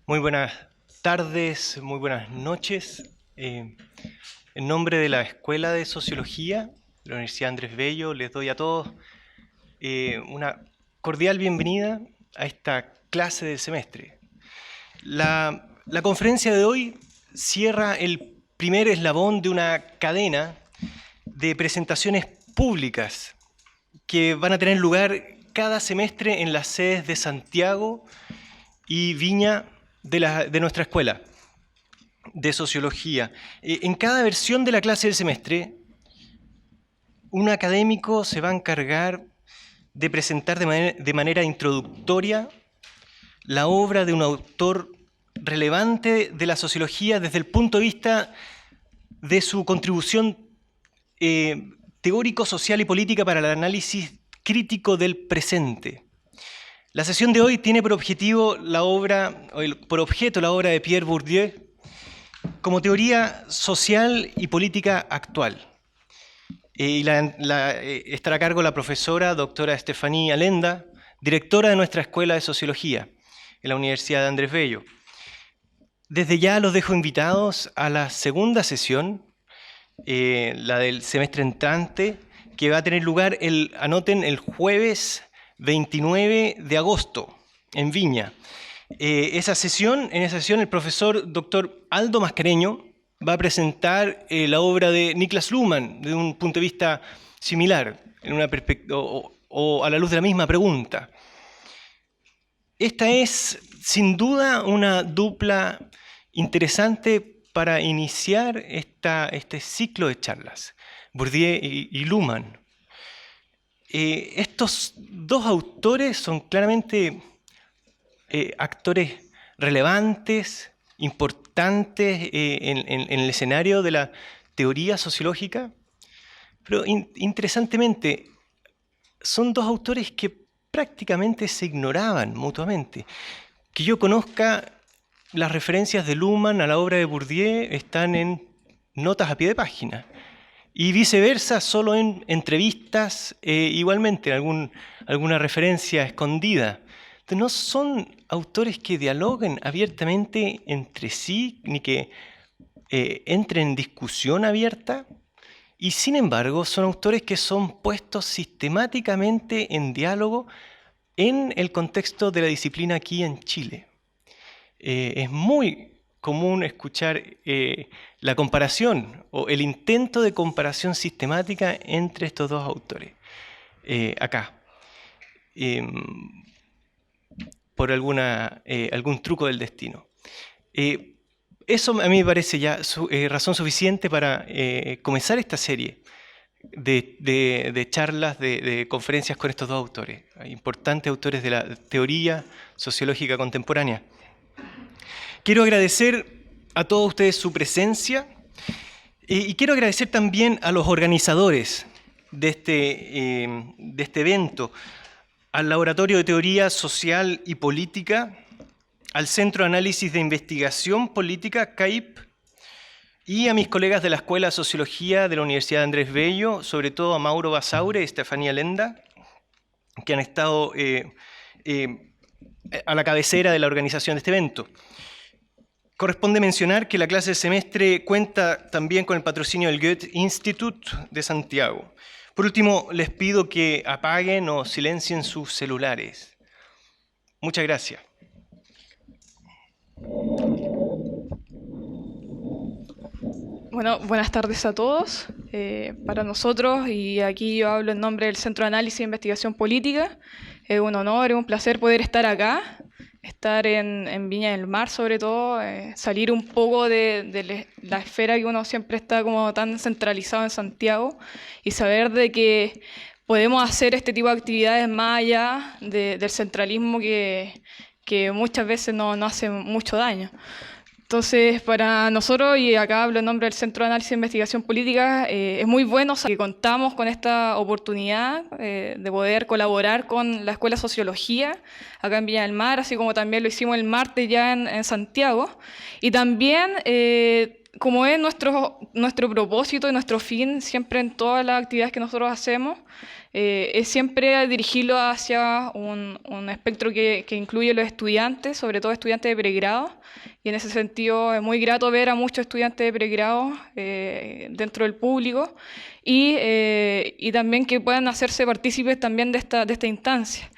Muy buenas tardes, muy buenas noches. En nombre de la Escuela de Sociología de la Universidad Andrés Bello, les doy a todos una cordial bienvenida a esta clase del semestre. La conferencia de hoy cierra el primer eslabón de una cadena de presentaciones públicas que van a tener lugar cada semestre en las sedes de Santiago y Viña de nuestra escuela de sociología. En cada versión de la clase del semestre, un académico se va a encargar de presentar de manera introductoria la obra de un autor relevante de la sociología desde el punto de vista de su contribución teórico, social y política para el análisis crítico del presente. La sesión de hoy tiene por objeto la obra de Pierre Bourdieu como teoría social y política actual. Estará a cargo la profesora doctora Estefanía Lenda, directora de nuestra Escuela de Sociología en la Universidad de Andrés Bello. Desde ya los dejo invitados a la segunda sesión, la del semestre entrante, que va a tener lugar, anoten, el jueves 29 de agosto en Viña. En esa sesión el profesor doctor Aldo Mascareño va a presentar la obra de Niklas Luhmann desde un punto de vista similar, o a la luz de la misma pregunta. Esta es sin duda una dupla interesante para iniciar este ciclo de charlas, Bourdieu y Luhmann. Estos dos autores son claramente actores relevantes, importantes en el escenario de la teoría sociológica, pero interesantemente son dos autores que prácticamente se ignoraban mutuamente. Que yo conozca, las referencias de Luhmann a la obra de Bourdieu están en notas a pie de página, y viceversa, solo en entrevistas, igualmente, alguna referencia escondida. Entonces, no son autores que dialoguen abiertamente entre sí, ni que entren en discusión abierta, y sin embargo son autores que son puestos sistemáticamente en diálogo en el contexto de la disciplina aquí en Chile. Es muy común escuchar la comparación o el intento de comparación sistemática entre estos dos autores acá, por algún truco del destino. Eso a mí me parece ya razón suficiente para comenzar esta serie de charlas, de conferencias con estos dos autores, importantes autores de la teoría sociológica contemporánea. Quiero agradecer a todos ustedes su presencia y quiero agradecer también a los organizadores de este evento, al Laboratorio de Teoría Social y Política, al Centro de Análisis de Investigación Política, CAIP, y a mis colegas de la Escuela de Sociología de la Universidad de Andrés Bello, sobre todo a Mauro Basaure y Estefanía Lenda, que han estado a la cabecera de la organización de este evento. Corresponde mencionar que la clase de semestre cuenta también con el patrocinio del Goethe Institut de Santiago. Por último, les pido que apaguen o silencien sus celulares. Muchas gracias. Bueno, buenas tardes a todos. Para nosotros, y aquí yo hablo en nombre del Centro de Análisis e Investigación Política, es un honor, es un placer poder estar acá, estar en Viña del Mar sobre todo, salir un poco de la esfera que uno siempre está como tan centralizado en Santiago y saber de que podemos hacer este tipo de actividades más allá del centralismo que muchas veces no hace mucho daño. Entonces, para nosotros, y acá hablo en nombre del Centro de Análisis e Investigación Política, es muy bueno que contamos con esta oportunidad de poder colaborar con la Escuela de Sociología acá en Viña del Mar, así como también lo hicimos el martes ya en Santiago. Y también como es nuestro propósito y nuestro fin, siempre en todas las actividades que nosotros hacemos, es siempre dirigirlo hacia un espectro que incluye a los estudiantes, sobre todo estudiantes de pregrado, y en ese sentido es muy grato ver a muchos estudiantes de pregrado dentro del público, y también que puedan hacerse partícipes también de esta instancia.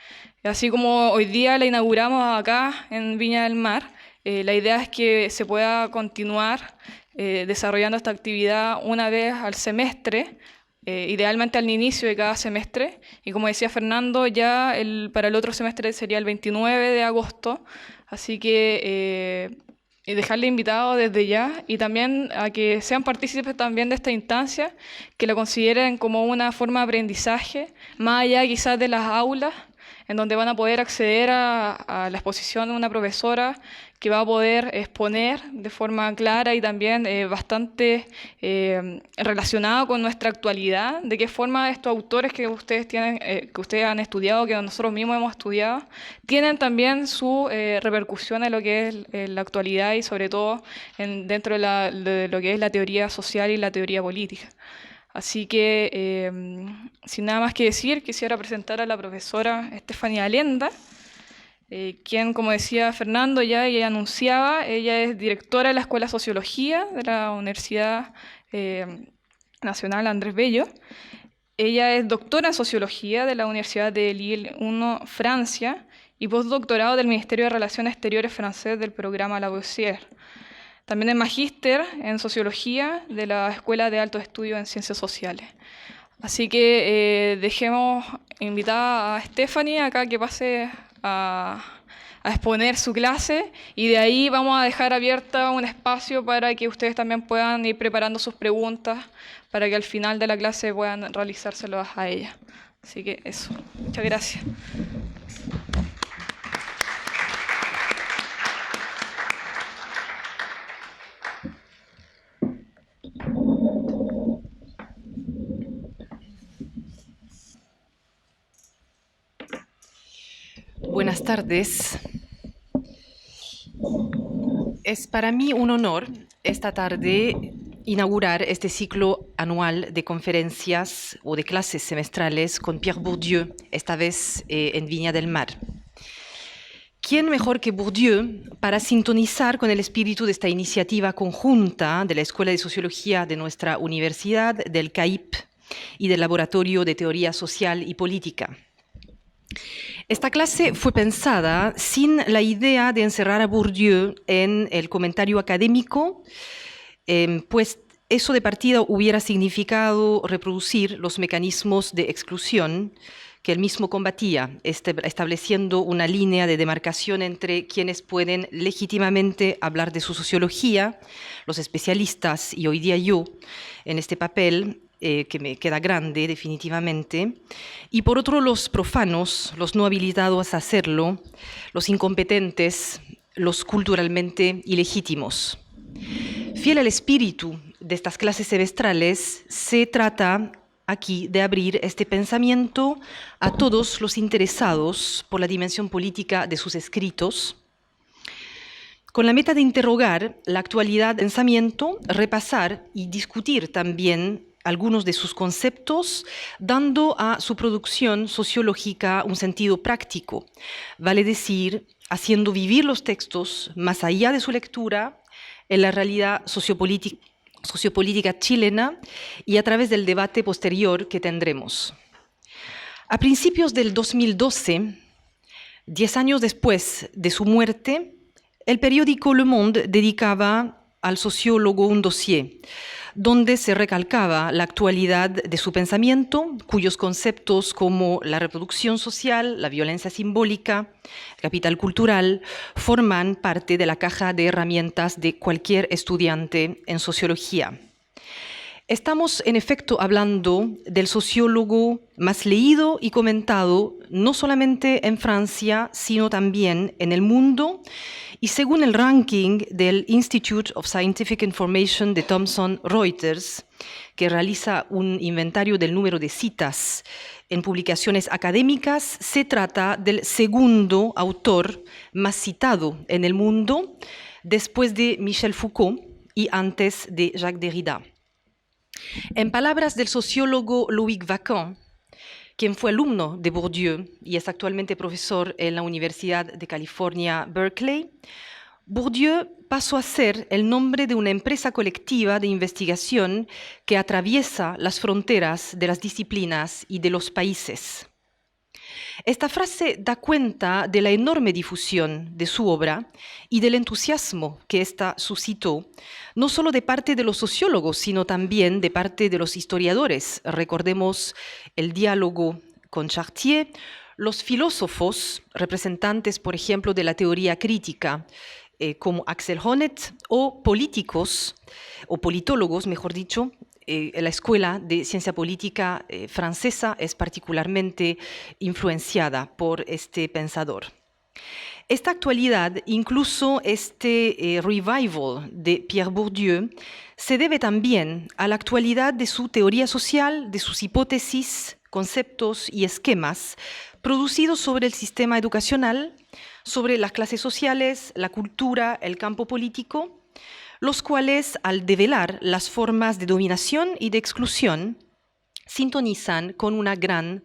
Así como hoy día la inauguramos acá en Viña del Mar, la idea es que se pueda continuar desarrollando esta actividad una vez al semestre, idealmente al inicio de cada semestre, y como decía Fernando, ya para el otro semestre sería el 29 de agosto, así que dejarle invitado desde ya, y también a que sean partícipes también de esta instancia, que la consideren como una forma de aprendizaje, más allá quizás de las aulas, en donde van a poder acceder a la exposición de una profesora que va a poder exponer de forma clara y también bastante relacionada con nuestra actualidad, de qué forma estos autores que ustedes han estudiado, que nosotros mismos hemos estudiado, tienen también su repercusión en lo que es la actualidad y sobre todo dentro de lo que es la teoría social y la teoría política. Así que, sin nada más que decir, quisiera presentar a la profesora Estefanía Lenda, quien, como decía Fernando, ya ella anunciaba, ella es directora de la Escuela de Sociología de la Universidad Nacional Andrés Bello. Ella es doctora en Sociología de la Universidad de Lille I, Francia, y postdoctorado del Ministerio de Relaciones Exteriores francés del programa Lavoisier. También es magíster en Sociología de la Escuela de Altos Estudios en Ciencias Sociales. Así que dejemos invitada a Stephanie acá que pase a exponer su clase, y de ahí vamos a dejar abierta un espacio para que ustedes también puedan ir preparando sus preguntas para que al final de la clase puedan realizárselas a ella. Así que eso. Muchas gracias. Buenas tardes. Es para mí un honor esta tarde inaugurar este ciclo anual de conferencias o de clases semestrales con Pierre Bourdieu, esta vez en Viña del Mar. ¿Quién mejor que Bourdieu para sintonizar con el espíritu de esta iniciativa conjunta de la Escuela de Sociología de nuestra universidad, del CAIP y del Laboratorio de Teoría Social y Política? Esta clase fue pensada sin la idea de encerrar a Bourdieu en el comentario académico, pues eso de partida hubiera significado reproducir los mecanismos de exclusión que él mismo combatía, estableciendo una línea de demarcación entre quienes pueden legítimamente hablar de su sociología, los especialistas, y hoy día yo, en este papel, que me queda grande definitivamente, y por otro los profanos, los no habilitados a hacerlo, los incompetentes, los culturalmente ilegítimos. Fiel al espíritu de estas clases semestrales, se trata aquí de abrir este pensamiento a todos los interesados por la dimensión política de sus escritos, con la meta de interrogar la actualidad del pensamiento, repasar y discutir también algunos de sus conceptos, dando a su producción sociológica un sentido práctico, vale decir, haciendo vivir los textos más allá de su lectura en la realidad sociopolítica chilena y a través del debate posterior que tendremos. A principios del 2012, 10 años después de su muerte, el periódico Le Monde dedicaba al sociólogo un dossier donde se recalcaba la actualidad de su pensamiento, cuyos conceptos como la reproducción social, la violencia simbólica, el capital cultural, forman parte de la caja de herramientas de cualquier estudiante en sociología. Estamos, en efecto, hablando del sociólogo más leído y comentado, no solamente en Francia, sino también en el mundo, y según el ranking del Institute of Scientific Information de Thomson Reuters, que realiza un inventario del número de citas en publicaciones académicas, se trata del segundo autor más citado en el mundo, después de Michel Foucault, y antes de Jacques Derrida. En palabras del sociólogo Loïc Wacquant, quien fue alumno de Bourdieu y es actualmente profesor en la Universidad de California, Berkeley, Bourdieu pasó a ser el nombre de una empresa colectiva de investigación que atraviesa las fronteras de las disciplinas y de los países. Esta frase da cuenta de la enorme difusión de su obra y del entusiasmo que ésta suscitó, no solo de parte de los sociólogos, sino también de parte de los historiadores. Recordemos el diálogo con Chartier, los filósofos, representantes, por ejemplo, de la teoría crítica, como Axel Honneth, o políticos, o politólogos, mejor dicho. La Escuela de Ciencia Política francesa es particularmente influenciada por este pensador. Esta actualidad, incluso este revival de Pierre Bourdieu, se debe también a la actualidad de su teoría social, de sus hipótesis, conceptos y esquemas producidos sobre el sistema educacional, sobre las clases sociales, la cultura, el campo político, los cuales, al develar las formas de dominación y de exclusión, sintonizan con una gran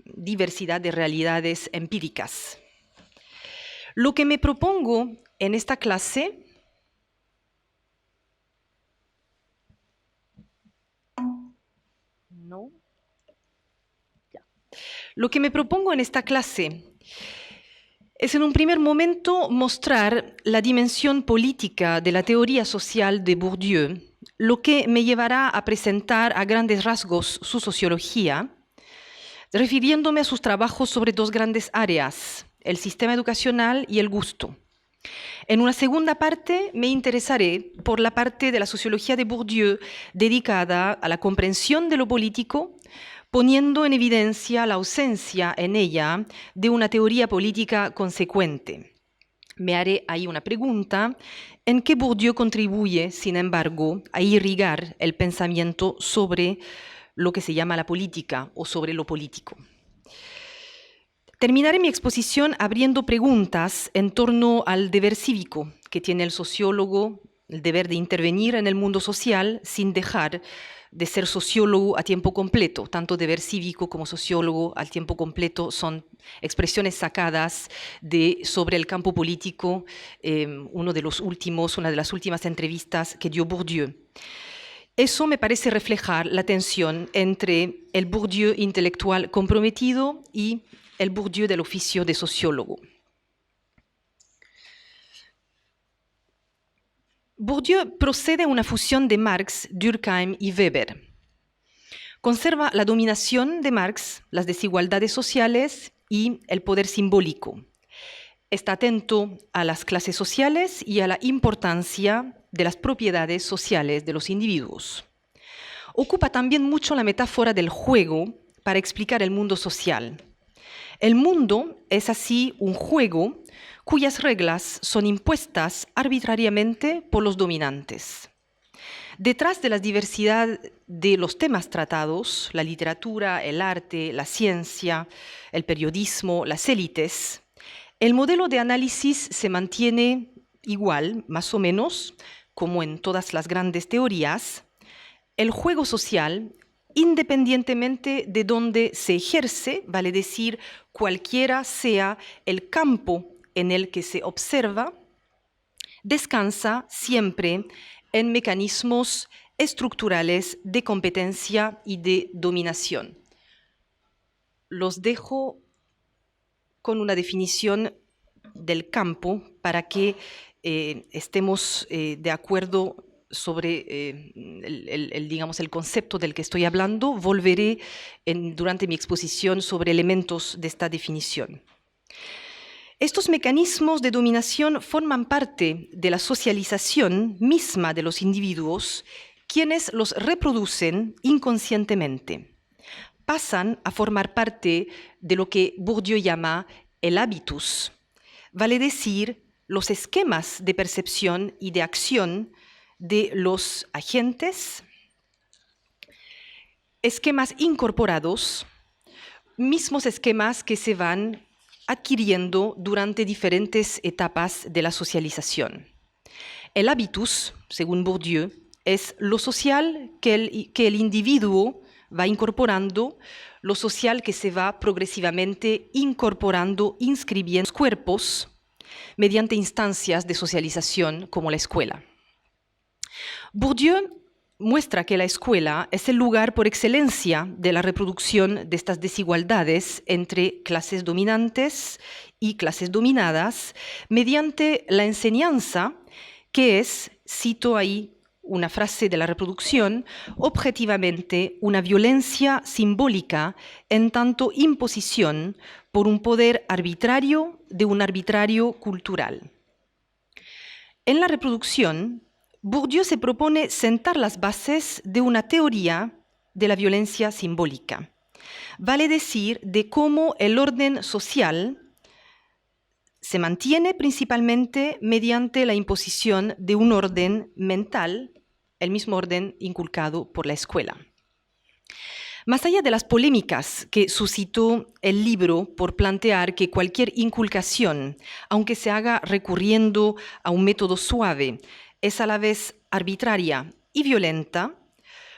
diversidad de realidades empíricas. Lo que me propongo en esta clase es en un primer momento mostrar la dimensión política de la teoría social de Bourdieu, lo que me llevará a presentar a grandes rasgos su sociología, refiriéndome a sus trabajos sobre dos grandes áreas, el sistema educacional y el gusto. En una segunda parte me interesaré por la parte de la sociología de Bourdieu dedicada a la comprensión de lo político, poniendo en evidencia la ausencia en ella de una teoría política consecuente. Me haré ahí una pregunta en que Bourdieu contribuye, sin embargo, a irrigar el pensamiento sobre lo que se llama la política o sobre lo político. Terminaré mi exposición abriendo preguntas en torno al deber cívico que tiene el sociólogo, el deber de intervenir en el mundo social sin dejar de ser sociólogo a tiempo completo. Tanto deber cívico como sociólogo al tiempo completo son expresiones sacadas sobre el campo político, una de las últimas entrevistas que dio Bourdieu. Eso me parece reflejar la tensión entre el Bourdieu intelectual comprometido y el Bourdieu del oficio de sociólogo. Bourdieu procede a una fusión de Marx, Durkheim y Weber. Conserva la dominación de Marx, las desigualdades sociales y el poder simbólico. Está atento a las clases sociales y a la importancia de las propiedades sociales de los individuos. Ocupa también mucho la metáfora del juego para explicar el mundo social. El mundo es así un juego cuyas reglas son impuestas arbitrariamente por los dominantes. Detrás de la diversidad de los temas tratados, la literatura, el arte, la ciencia, el periodismo, las élites, el modelo de análisis se mantiene igual, más o menos, como en todas las grandes teorías. El juego social, independientemente de dónde se ejerce, vale decir, cualquiera sea el campo en el que se observa, descansa siempre en mecanismos estructurales de competencia y de dominación. Los dejo con una definición del campo para que estemos de acuerdo sobre el concepto del que estoy hablando. Volveré durante mi exposición sobre elementos de esta definición. Estos mecanismos de dominación forman parte de la socialización misma de los individuos, quienes los reproducen inconscientemente. Pasan a formar parte de lo que Bourdieu llama el habitus, vale decir, los esquemas de percepción y de acción de los agentes, esquemas incorporados, mismos esquemas que se van adquiriendo durante diferentes etapas de la socialización. El habitus, según Bourdieu, es lo social que el individuo va incorporando, lo social que se va progresivamente incorporando, inscribiendo en los cuerpos mediante instancias de socialización como la escuela. Bourdieu muestra que la escuela es el lugar por excelencia de la reproducción de estas desigualdades entre clases dominantes y clases dominadas mediante la enseñanza que es, cito ahí una frase de la reproducción, objetivamente una violencia simbólica en tanto imposición por un poder arbitrario de un arbitrario cultural. En la reproducción, Bourdieu se propone sentar las bases de una teoría de la violencia simbólica, vale decir, de cómo el orden social se mantiene principalmente mediante la imposición de un orden mental, el mismo orden inculcado por la escuela. Más allá de las polémicas que suscitó el libro por plantear que cualquier inculcación, aunque se haga recurriendo a un método suave, es a la vez arbitraria y violenta,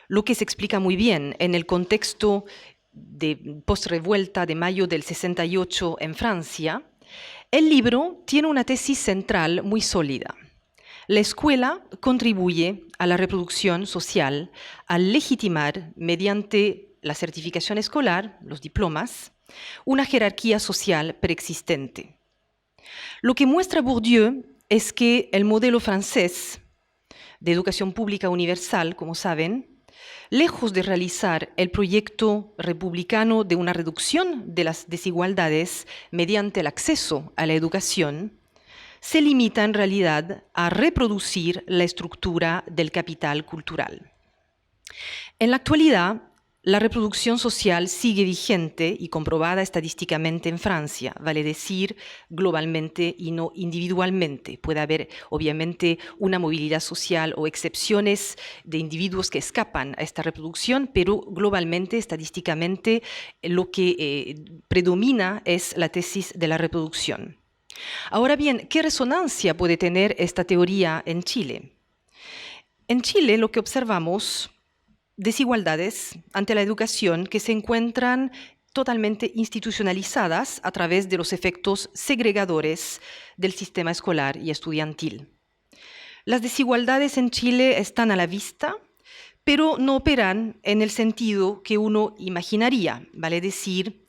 lo que se explica muy bien en el contexto de post-revuelta de mayo del 68 en Francia, el libro tiene una tesis central muy sólida. La escuela contribuye a la reproducción social al legitimar, mediante la certificación escolar, los diplomas, una jerarquía social preexistente. Lo que muestra Bourdieu es que el modelo francés de educación pública universal, como saben, lejos de realizar el proyecto republicano de una reducción de las desigualdades mediante el acceso a la educación, se limita en realidad a reproducir la estructura del capital cultural. En la actualidad, la reproducción social sigue vigente y comprobada estadísticamente en Francia, vale decir globalmente y no individualmente. Puede haber obviamente una movilidad social o excepciones de individuos que escapan a esta reproducción, pero globalmente, estadísticamente, lo que predomina es la tesis de la reproducción. Ahora bien, ¿qué resonancia puede tener esta teoría en Chile? En Chile lo que observamos desigualdades ante la educación que se encuentran totalmente institucionalizadas a través de los efectos segregadores del sistema escolar y estudiantil. Las desigualdades en Chile están a la vista, pero no operan en el sentido que uno imaginaría, vale decir,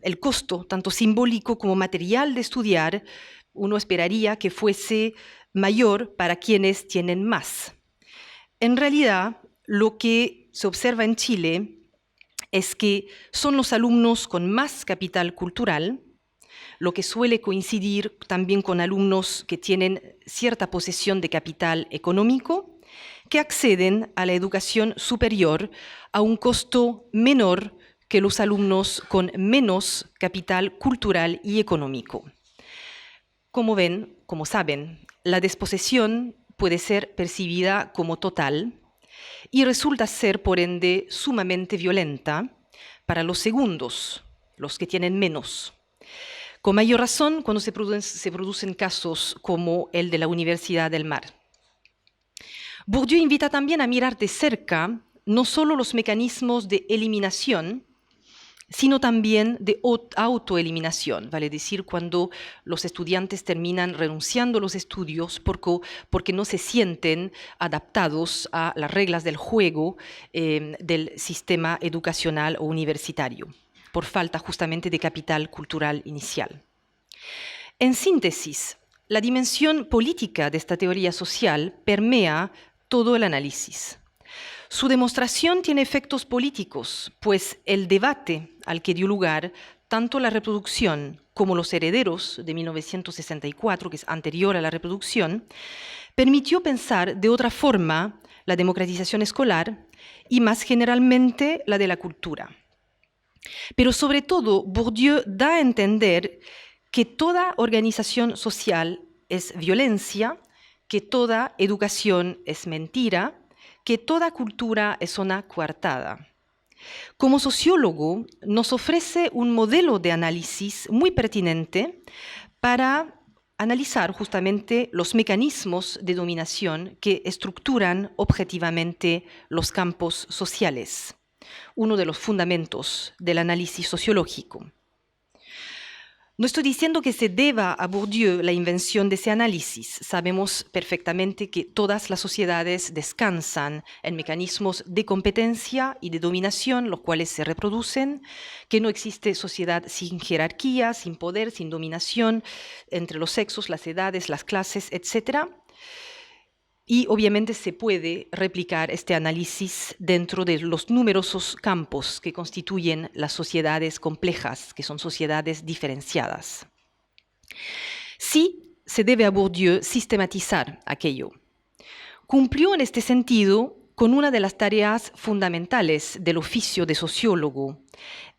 el costo, tanto simbólico como material de estudiar, uno esperaría que fuese mayor para quienes tienen más. En realidad, lo que se observa en Chile es que son los alumnos con más capital cultural, lo que suele coincidir también con alumnos que tienen cierta posesión de capital económico, que acceden a la educación superior a un costo menor que los alumnos con menos capital cultural y económico. Como ven, como saben, la desposesión puede ser percibida como total y resulta ser, por ende, sumamente violenta para los segundos, los que tienen menos. Con mayor razón cuando se producen casos como el de la Universidad del Mar. Bourdieu invita también a mirar de cerca no solo los mecanismos de eliminación, sino también de autoeliminación, vale decir, cuando los estudiantes terminan renunciando a los estudios porque no se sienten adaptados a las reglas del juego del sistema educacional o universitario, por falta justamente de capital cultural inicial. En síntesis, la dimensión política de esta teoría social permea todo el análisis. Su demostración tiene efectos políticos, pues el debate al que dio lugar tanto la reproducción como los herederos de 1964, que es anterior a la reproducción, permitió pensar de otra forma la democratización escolar y más generalmente la de la cultura. Pero sobre todo, Bourdieu da a entender que toda organización social es violencia, que toda educación es mentira, que toda cultura es una coartada. Como sociólogo, nos ofrece un modelo de análisis muy pertinente para analizar justamente los mecanismos de dominación que estructuran objetivamente los campos sociales, uno de los fundamentos del análisis sociológico. No estoy diciendo que se deba a Bourdieu la invención de ese análisis. Sabemos perfectamente que todas las sociedades descansan en mecanismos de competencia y de dominación, los cuales se reproducen, que no existe sociedad sin jerarquía, sin poder, sin dominación entre los sexos, las edades, las clases, etc. Y obviamente se puede replicar este análisis dentro de los numerosos campos que constituyen las sociedades complejas, que son sociedades diferenciadas. Sí, se debe a Bourdieu sistematizar aquello. Cumplió en este sentido con una de las tareas fundamentales del oficio de sociólogo,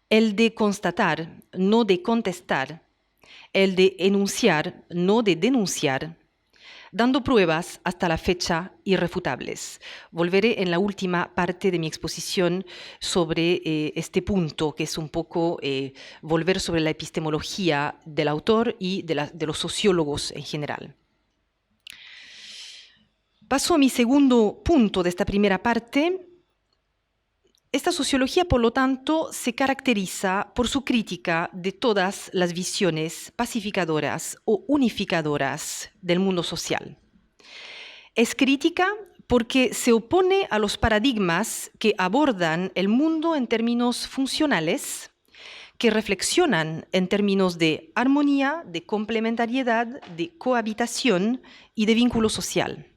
el de constatar, no de contestar, el de enunciar, no de denunciar, dando pruebas hasta la fecha irrefutables. Volveré en la última parte de mi exposición sobre este punto, que es un poco volver sobre la epistemología del autor y de los sociólogos en general. Paso a mi segundo punto de esta primera parte. Esta sociología, por lo tanto, se caracteriza por su crítica de todas las visiones pacificadoras o unificadoras del mundo social. Es crítica porque se opone a los paradigmas que abordan el mundo en términos funcionales, que reflexionan en términos de armonía, de complementariedad, de cohabitación y de vínculo social.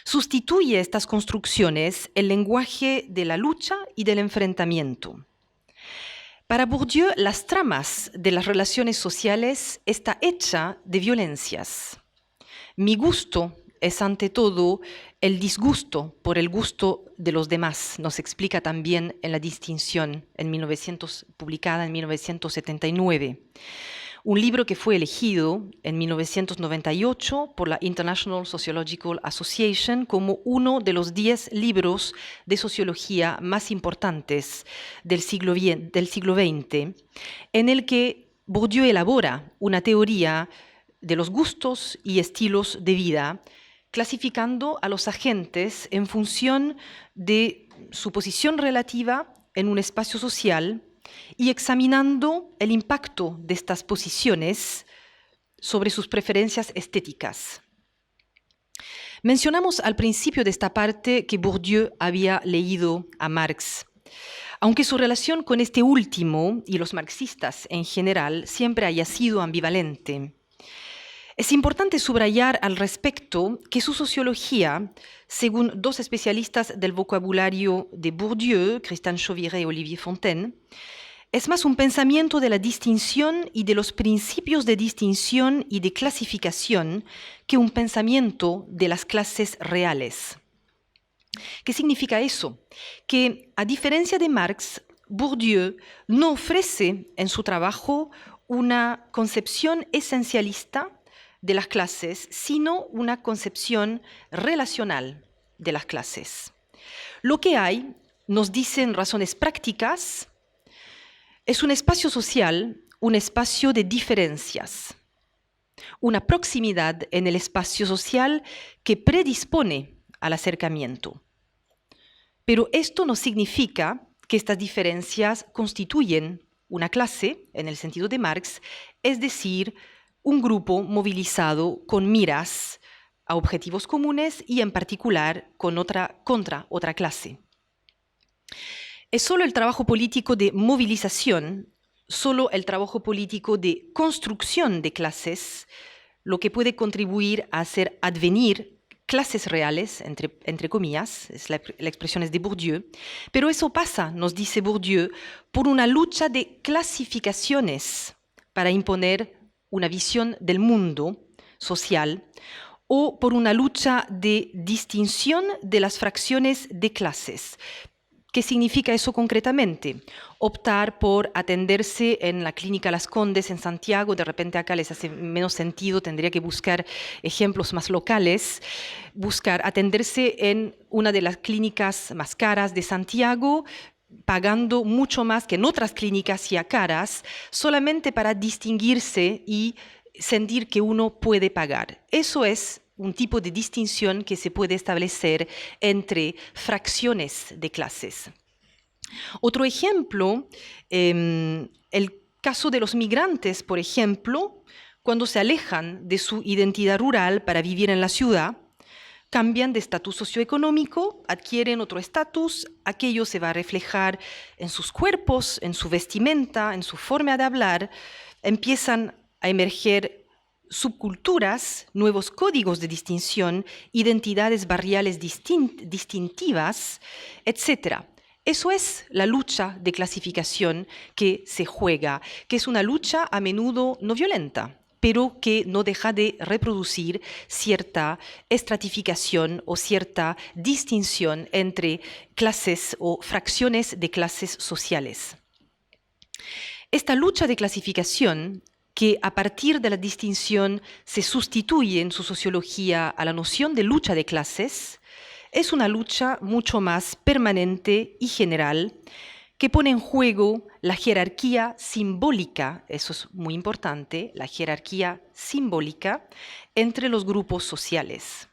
Sustituye estas construcciones el lenguaje de la lucha y del enfrentamiento. Para Bourdieu, las tramas de las relaciones sociales está hecha de violencias. Mi gusto es ante todo el disgusto por el gusto de los demás, nos explica también en La Distinción, publicada en 1979. Un libro que fue elegido en 1998 por la International Sociological Association como uno de los 10 libros de sociología más importantes del siglo XX, en el que Bourdieu elabora una teoría de los gustos y estilos de vida, clasificando a los agentes en función de su posición relativa en un espacio social y examinando el impacto de estas posiciones sobre sus preferencias estéticas. Mencionamos al principio de esta parte que Bourdieu había leído a Marx, aunque su relación con este último y los marxistas en general siempre haya sido ambivalente. Es importante subrayar al respecto que su sociología, según dos especialistas del vocabulario de Bourdieu, Christian Chauviré y Olivier Fontaine, es más un pensamiento de la distinción y de los principios de distinción y de clasificación que un pensamiento de las clases reales. ¿Qué significa eso? Que, a diferencia de Marx, Bourdieu no ofrece en su trabajo una concepción esencialista de las clases, sino una concepción relacional de las clases. Lo que hay, nos dicen razones prácticas, es un espacio social, un espacio de diferencias, una proximidad en el espacio social que predispone al acercamiento. Pero esto no significa que estas diferencias constituyen una clase, en el sentido de Marx, es decir, un grupo movilizado con miras a objetivos comunes y en particular contra otra clase. Es solo el trabajo político de movilización, solo el trabajo político de construcción de clases, lo que puede contribuir a hacer advenir clases reales, entre comillas, la expresión es de Bourdieu, pero eso pasa, nos dice Bourdieu, por una lucha de clasificaciones para imponer una visión del mundo social o por una lucha de distinción de las fracciones de clases. ¿Qué significa eso concretamente? Optar por atenderse en la Clínica Las Condes en Santiago, de repente acá les hace menos sentido, tendría que buscar ejemplos más locales, atenderse en una de las clínicas más caras de Santiago, pagando mucho más que en otras clínicas ya caras, solamente para distinguirse y sentir que uno puede pagar. Eso es un tipo de distinción que se puede establecer entre fracciones de clases. Otro ejemplo, el caso de los migrantes, por ejemplo, cuando se alejan de su identidad rural para vivir en la ciudad, cambian de estatus socioeconómico, adquieren otro estatus, aquello se va a reflejar en sus cuerpos, en su vestimenta, en su forma de hablar, empiezan a emerger subculturas, nuevos códigos de distinción, identidades barriales distintivas, etc. Eso es la lucha de clasificación que se juega, que es una lucha a menudo no violenta, pero que no deja de reproducir cierta estratificación o cierta distinción entre clases o fracciones de clases sociales. Esta lucha de clasificación, que a partir de la distinción se sustituye en su sociología a la noción de lucha de clases, es una lucha mucho más permanente y general, que pone en juego la jerarquía simbólica, eso es muy importante, la jerarquía simbólica entre los grupos sociales.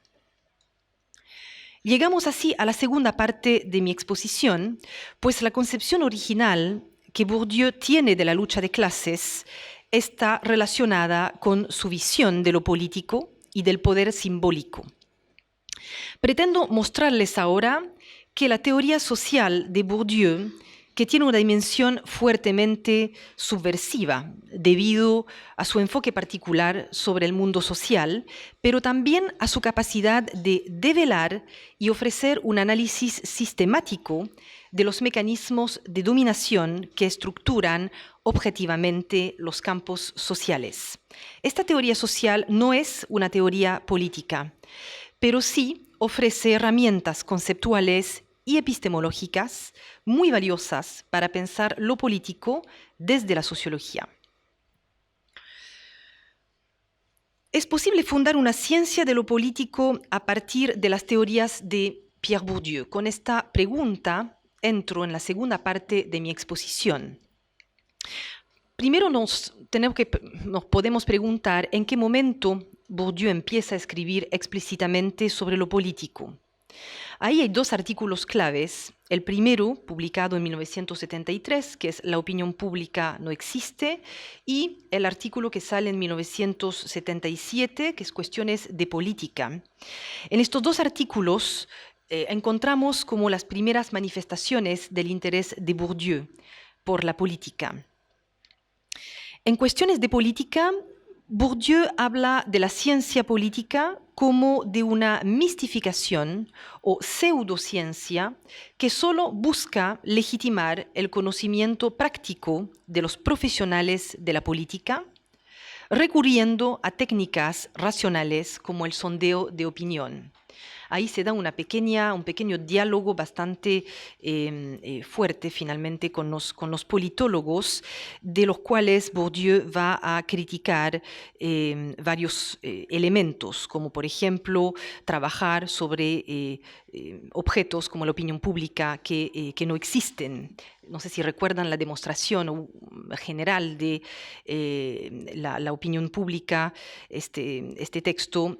Llegamos así a la segunda parte de mi exposición, pues la concepción original que Bourdieu tiene de la lucha de clases está relacionada con su visión de lo político y del poder simbólico. Pretendo mostrarles ahora que la teoría social de Bourdieu, que tiene una dimensión fuertemente subversiva debido a su enfoque particular sobre el mundo social, pero también a su capacidad de develar y ofrecer un análisis sistemático de los mecanismos de dominación que estructuran objetivamente los campos sociales. Esta teoría social no es una teoría política, pero sí ofrece herramientas conceptuales y epistemológicas muy valiosas para pensar lo político desde la sociología. Es posible fundar una ciencia de lo político a partir de las teorías de Pierre Bourdieu. Con esta pregunta entro en la segunda parte de mi exposición. Primero nos podemos preguntar en qué momento Bourdieu empieza a escribir explícitamente sobre lo político. Ahí hay dos artículos claves. El primero, publicado en 1973, que es La opinión pública no existe, y el artículo que sale en 1977, que es Cuestiones de política. En estos dos artículos encontramos como las primeras manifestaciones del interés de Bourdieu por la política. En Cuestiones de política, Bourdieu habla de la ciencia política como de una mistificación o pseudociencia que solo busca legitimar el conocimiento práctico de los profesionales de la política, recurriendo a técnicas racionales como el sondeo de opinión. Ahí se da un pequeño diálogo bastante fuerte finalmente con los politólogos, de los cuales Bourdieu va a criticar varios elementos, como por ejemplo trabajar sobre objetos como la opinión pública que no existen. No sé si recuerdan la demostración general de la opinión pública, este texto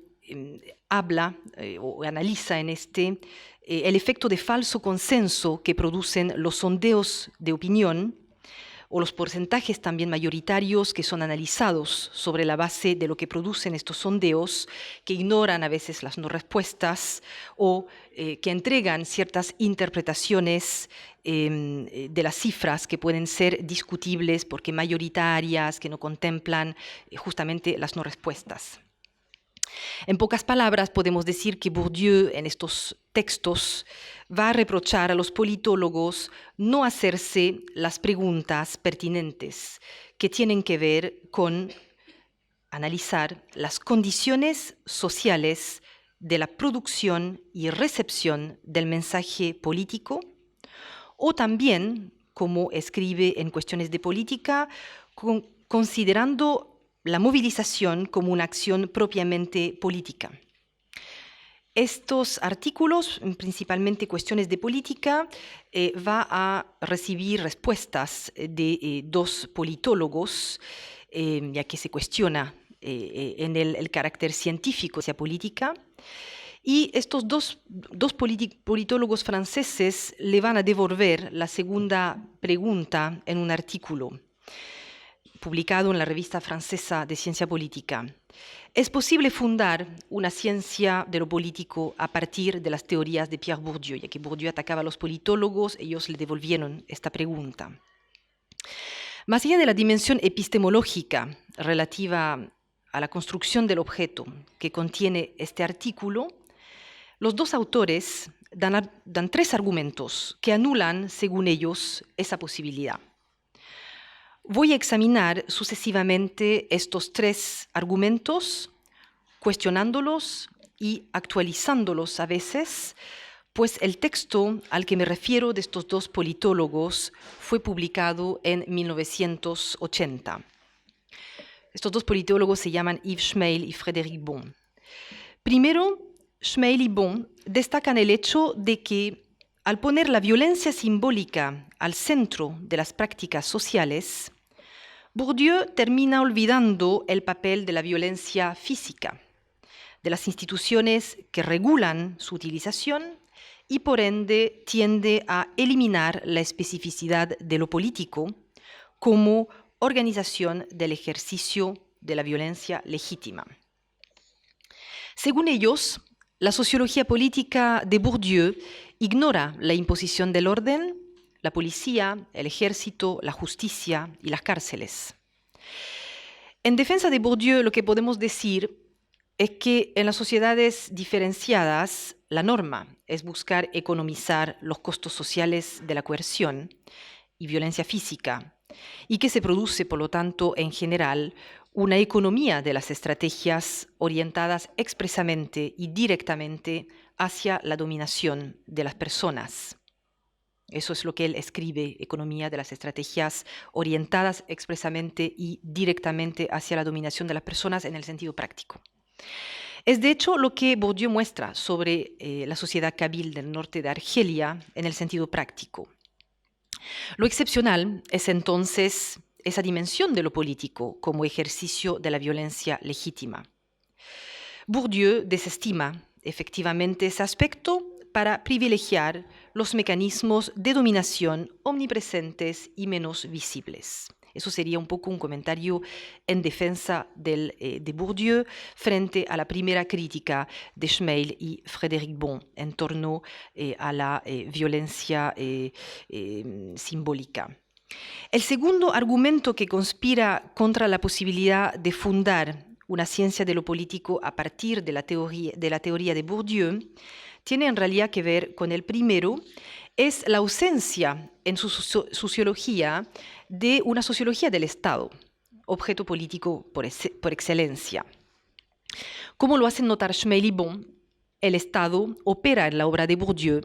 habla o analiza en el efecto de falso consenso que producen los sondeos de opinión o los porcentajes también mayoritarios que son analizados sobre la base de lo que producen estos sondeos, que ignoran a veces las no respuestas o que entregan ciertas interpretaciones de las cifras que pueden ser discutibles porque mayoritarias, que no contemplan justamente las no respuestas. En pocas palabras, podemos decir que Bourdieu en estos textos va a reprochar a los politólogos no hacerse las preguntas pertinentes que tienen que ver con analizar las condiciones sociales de la producción y recepción del mensaje político, o también, como escribe en Cuestiones de política, considerando la movilización como una acción propiamente política. Estos artículos, principalmente Cuestiones de política, va a recibir respuestas de dos politólogos, ya que se cuestiona en el carácter científico hacia política. Y estos dos politólogos franceses le van a devolver la segunda pregunta en un artículo publicado en la revista francesa de ciencia política. ¿Es posible fundar una ciencia de lo político a partir de las teorías de Pierre Bourdieu? Ya que Bourdieu atacaba a los politólogos, ellos le devolvieron esta pregunta. Más allá de la dimensión epistemológica relativa a la construcción del objeto que contiene este artículo, los dos autores dan tres argumentos que anulan, según ellos, esa posibilidad. Voy a examinar sucesivamente estos tres argumentos, cuestionándolos y actualizándolos a veces, pues el texto al que me refiero de estos dos politólogos fue publicado en 1980. Estos dos politólogos se llaman Yves Schmeil y Frédéric Bon. Primero, Schmeil y Bon destacan el hecho de que al poner la violencia simbólica al centro de las prácticas sociales, Bourdieu termina olvidando el papel de la violencia física, de las instituciones que regulan su utilización y por ende tiende a eliminar la especificidad de lo político como organización del ejercicio de la violencia legítima. Según ellos, la sociología política de Bourdieu ignora la imposición del orden, la policía, el ejército, la justicia y las cárceles. En defensa de Bourdieu, lo que podemos decir es que en las sociedades diferenciadas, la norma es buscar economizar los costos sociales de la coerción y violencia física, y que se produce, por lo tanto, en general, una economía de las estrategias orientadas expresamente y directamente hacia la dominación de las personas. Eso es lo que él escribe, economía de las estrategias orientadas expresamente y directamente hacia la dominación de las personas en el sentido práctico. Es de hecho lo que Bourdieu muestra sobre la sociedad kabyl del norte de Argelia en el sentido práctico. Lo excepcional es entonces esa dimensión de lo político como ejercicio de la violencia legítima. Bourdieu desestima efectivamente ese aspecto para privilegiar los mecanismos de dominación omnipresentes y menos visibles. Eso sería un poco un comentario en defensa de Bourdieu frente a la primera crítica de Schmeil y Frédéric Bon en torno a la violencia simbólica. El segundo argumento que conspira contra la posibilidad de fundar una ciencia de lo político a partir de la teoría de Bourdieu tiene en realidad que ver con el primero, es la ausencia en su sociología de una sociología del Estado, objeto político por excelencia. Como lo hacen notar Schmeil y Bon, el Estado opera en la obra de Bourdieu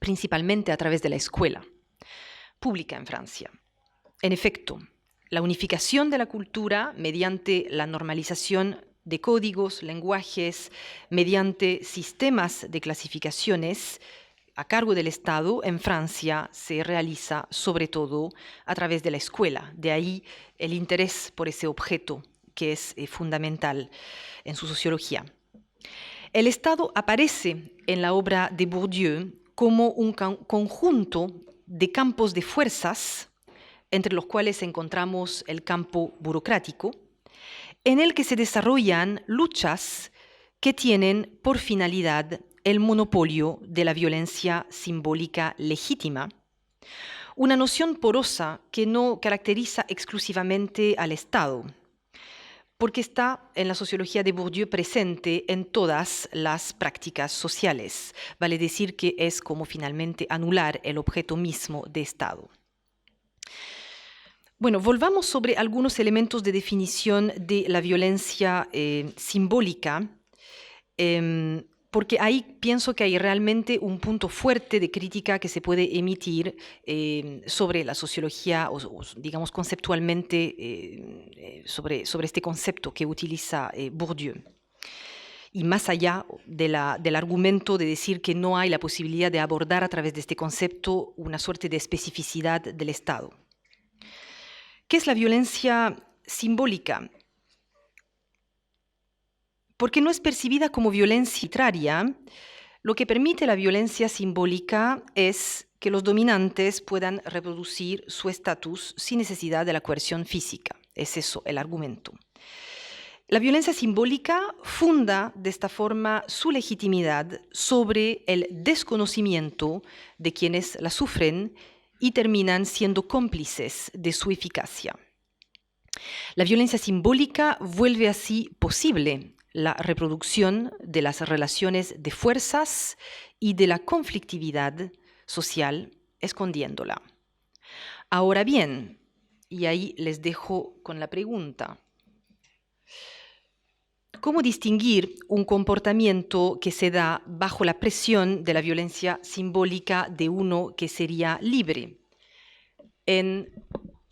principalmente a través de la escuela pública en Francia. En efecto, la unificación de la cultura mediante la normalización de códigos, lenguajes, mediante sistemas de clasificaciones a cargo del Estado en Francia se realiza sobre todo a través de la escuela. De ahí el interés por ese objeto que es fundamental en su sociología. El Estado aparece en la obra de Bourdieu como un conjunto de campos de fuerzas, entre los cuales encontramos el campo burocrático, en el que se desarrollan luchas que tienen por finalidad el monopolio de la violencia simbólica legítima, una noción porosa que no caracteriza exclusivamente al Estado, porque está en la sociología de Bourdieu presente en todas las prácticas sociales. Vale decir que es como finalmente anular el objeto mismo de Estado. Bueno, volvamos sobre algunos elementos de definición de la violencia simbólica, porque ahí pienso que hay realmente un punto fuerte de crítica que se puede emitir sobre la sociología, o digamos conceptualmente, sobre este concepto que utiliza Bourdieu. Y más allá del argumento de decir que no hay la posibilidad de abordar a través de este concepto una suerte de especificidad del Estado. ¿Qué es la violencia simbólica? porque no es percibida como violencia arbitraria. Lo que permite la violencia simbólica es que los dominantes puedan reproducir su estatus sin necesidad de la coerción física. Es eso el argumento. La violencia simbólica funda de esta forma su legitimidad sobre el desconocimiento de quienes la sufren y terminan siendo cómplices de su eficacia. La violencia simbólica vuelve así posible la reproducción de las relaciones de fuerzas y de la conflictividad social, escondiéndola. Ahora bien, y ahí les dejo con la pregunta, ¿cómo distinguir un comportamiento que se da bajo la presión de la violencia simbólica de uno que sería libre? En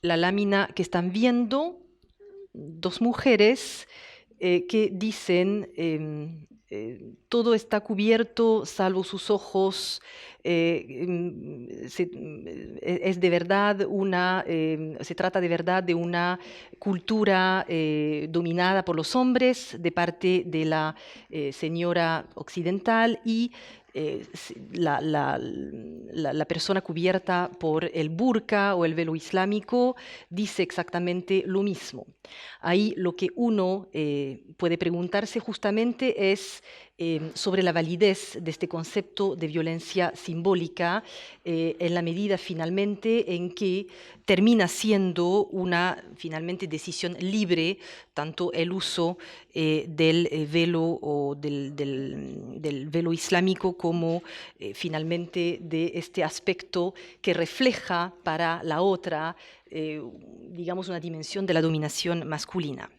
la lámina que están viendo, dos mujeres que dicen todo está cubierto salvo sus ojos, es de verdad se trata de verdad de una cultura dominada por los hombres de parte de la señora occidental y la persona cubierta por el burka o el velo islámico dice exactamente lo mismo. Ahí lo que uno puede preguntarse justamente es sobre la validez de este concepto de violencia simbólica en la medida finalmente en que termina siendo una finalmente decisión libre tanto el uso del velo o del velo islámico como finalmente de este aspecto que refleja para la otra digamos una dimensión de la dominación masculina.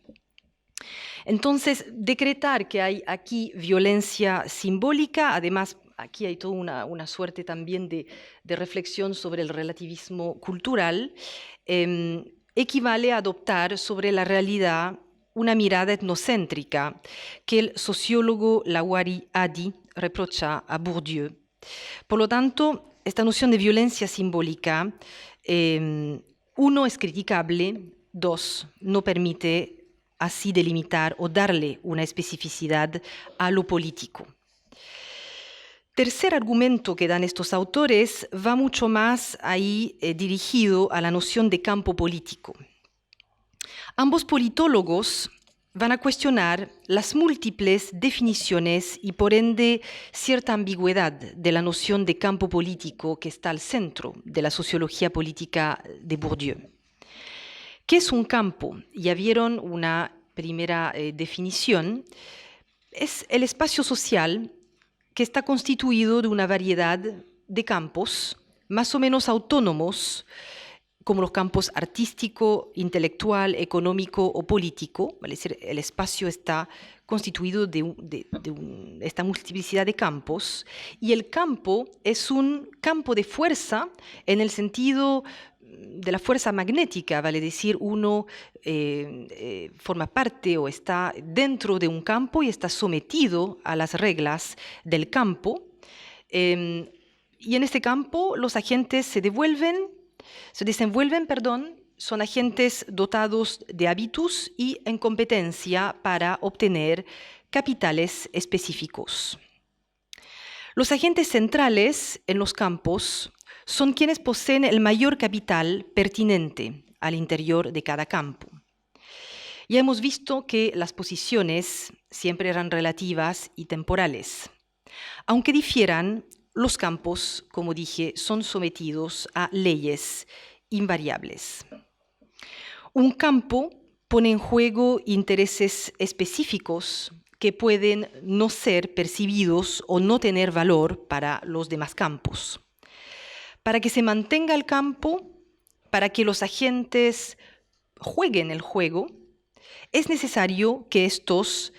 Entonces, decretar que hay aquí violencia simbólica, además aquí hay toda una suerte también de reflexión sobre el relativismo cultural, equivale a adoptar sobre la realidad una mirada etnocéntrica que el sociólogo Lawari Adi reprocha a Bourdieu. Por lo tanto, esta noción de violencia simbólica, uno, es criticable, dos, no permite así delimitar o darle una especificidad a lo político. Tercer argumento que dan estos autores va mucho más ahí dirigido a la noción de campo político. Ambos politólogos van a cuestionar las múltiples definiciones y por ende cierta ambigüedad de la noción de campo político que está al centro de la sociología política de Bourdieu. ¿Qué es un campo? Ya vieron una primera definición. Es el espacio social que está constituido de una variedad de campos más o menos autónomos, como los campos artístico, intelectual, económico o político. Es decir, el espacio está constituido de esta multiplicidad de campos y el campo es un campo de fuerza en el sentido de la fuerza magnética, vale decir, uno forma parte o está dentro de un campo y está sometido a las reglas del campo. Y en este campo los agentes se desenvuelven, son agentes dotados de hábitos y en competencia para obtener capitales específicos. Los agentes centrales en los campos son quienes poseen el mayor capital pertinente al interior de cada campo. Ya hemos visto que las posiciones siempre eran relativas y temporales. Aunque difieran, los campos, como dije, son sometidos a leyes invariables. Un campo pone en juego intereses específicos que pueden no ser percibidos o no tener valor para los demás campos. Para que se mantenga el campo, para que los agentes jueguen el juego, es necesario que estos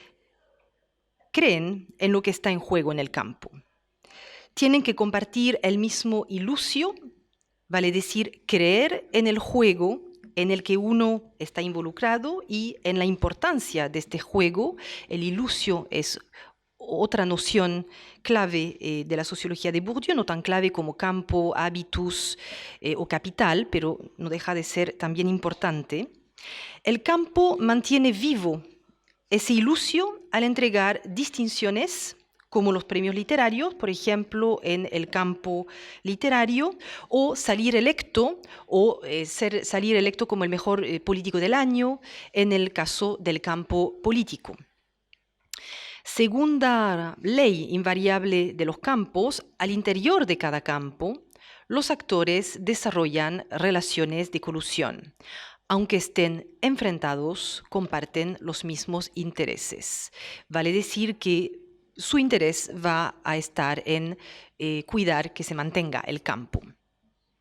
creen en lo que está en juego en el campo. Tienen que compartir el mismo ilusio, vale decir, creer en el juego en el que uno está involucrado y en la importancia de este juego. El ilusio es otra noción clave de la sociología de Bourdieu, no tan clave como campo, hábitus o capital, pero no deja de ser también importante. El campo mantiene vivo es ilusio al entregar distinciones como los premios literarios, por ejemplo, en el campo literario, o salir electo, salir electo como el mejor político del año, en el caso del campo político. Segunda ley invariable de los campos, al interior de cada campo, los actores desarrollan relaciones de colusión. Aunque estén enfrentados, comparten los mismos intereses. Vale decir que su interés va a estar en cuidar que se mantenga el campo.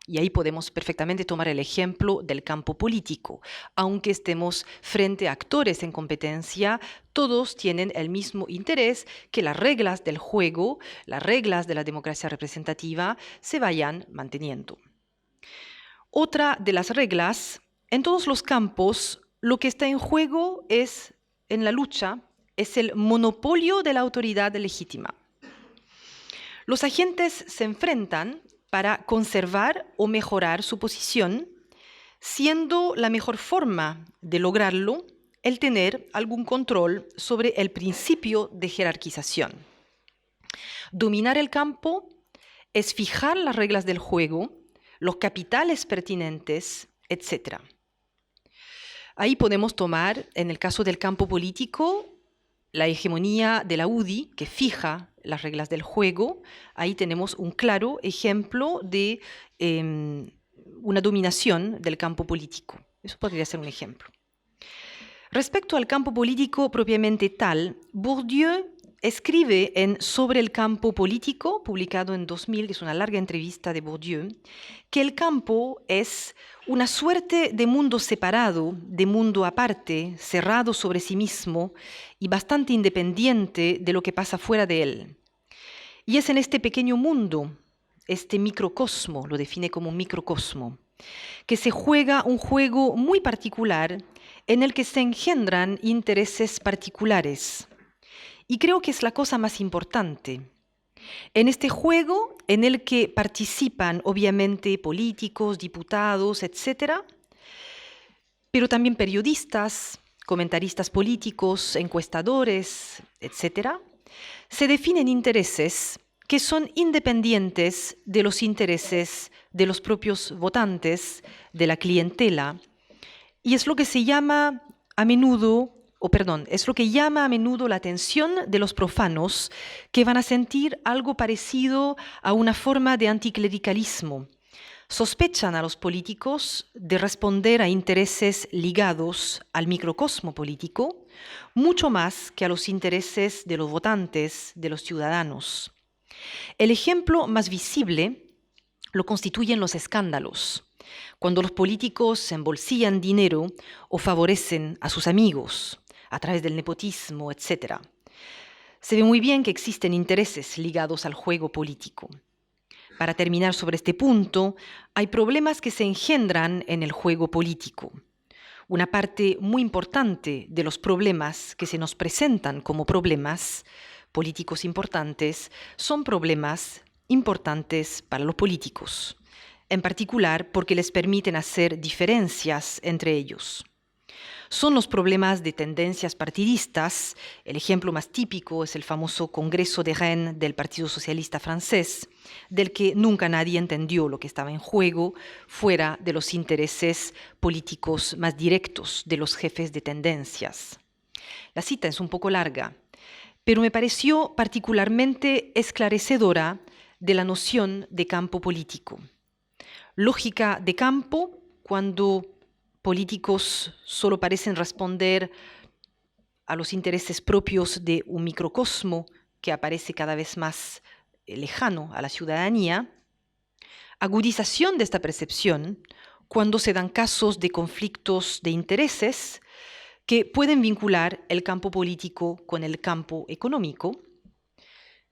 Y ahí podemos perfectamente tomar el ejemplo del campo político. Aunque estemos frente a actores en competencia, todos tienen el mismo interés, que las reglas del juego, las reglas de la democracia representativa, se vayan manteniendo. Otra de las reglas, en todos los campos, lo que está en juego en la lucha, es el monopolio de la autoridad legítima. Los agentes se enfrentan para conservar o mejorar su posición, siendo la mejor forma de lograrlo el tener algún control sobre el principio de jerarquización. Dominar el campo es fijar las reglas del juego, los capitales pertinentes, etc. Ahí podemos tomar, en el caso del campo político, la hegemonía de la UDI, que fija las reglas del juego. Ahí tenemos un claro ejemplo de una dominación del campo político. Eso podría ser un ejemplo. Respecto al campo político propiamente tal, Bourdieu escribe en Sobre el campo político, publicado en 2000, que es una larga entrevista de Bourdieu, que el campo es una suerte de mundo separado, de mundo aparte, cerrado sobre sí mismo y bastante independiente de lo que pasa fuera de él. Y es en este pequeño mundo, este microcosmo, lo define como un microcosmo, que se juega un juego muy particular en el que se engendran intereses particulares. Y creo que es la cosa más importante. En este juego, en el que participan obviamente políticos, diputados, etc., pero también periodistas, comentaristas políticos, encuestadores, etc., se definen intereses que son independientes de los intereses de los propios votantes, de la clientela, y es lo que se llama a menudo, es lo que llama a menudo la atención de los profanos, que van a sentir algo parecido a una forma de anticlericalismo. Sospechan a los políticos de responder a intereses ligados al microcosmo político, mucho más que a los intereses de los votantes, de los ciudadanos. El ejemplo más visible lo constituyen los escándalos, cuando los políticos embolsillan dinero o favorecen a sus amigos a través del nepotismo, etc. Se ve muy bien que existen intereses ligados al juego político. Para terminar sobre este punto, hay problemas que se engendran en el juego político. Una parte muy importante de los problemas que se nos presentan como problemas políticos importantes son problemas importantes para los políticos, en particular porque les permiten hacer diferencias entre ellos. Son los problemas de tendencias partidistas. El ejemplo más típico es el famoso Congreso de Rennes del Partido Socialista francés, del que nunca nadie entendió lo que estaba en juego fuera de los intereses políticos más directos de los jefes de tendencias. La cita es un poco larga, pero me pareció particularmente esclarecedora de la noción de campo político. Lógica de campo cuando políticos solo parecen responder a los intereses propios de un microcosmo que aparece cada vez más lejano a la ciudadanía. Agudización de esta percepción cuando se dan casos de conflictos de intereses que pueden vincular el campo político con el campo económico.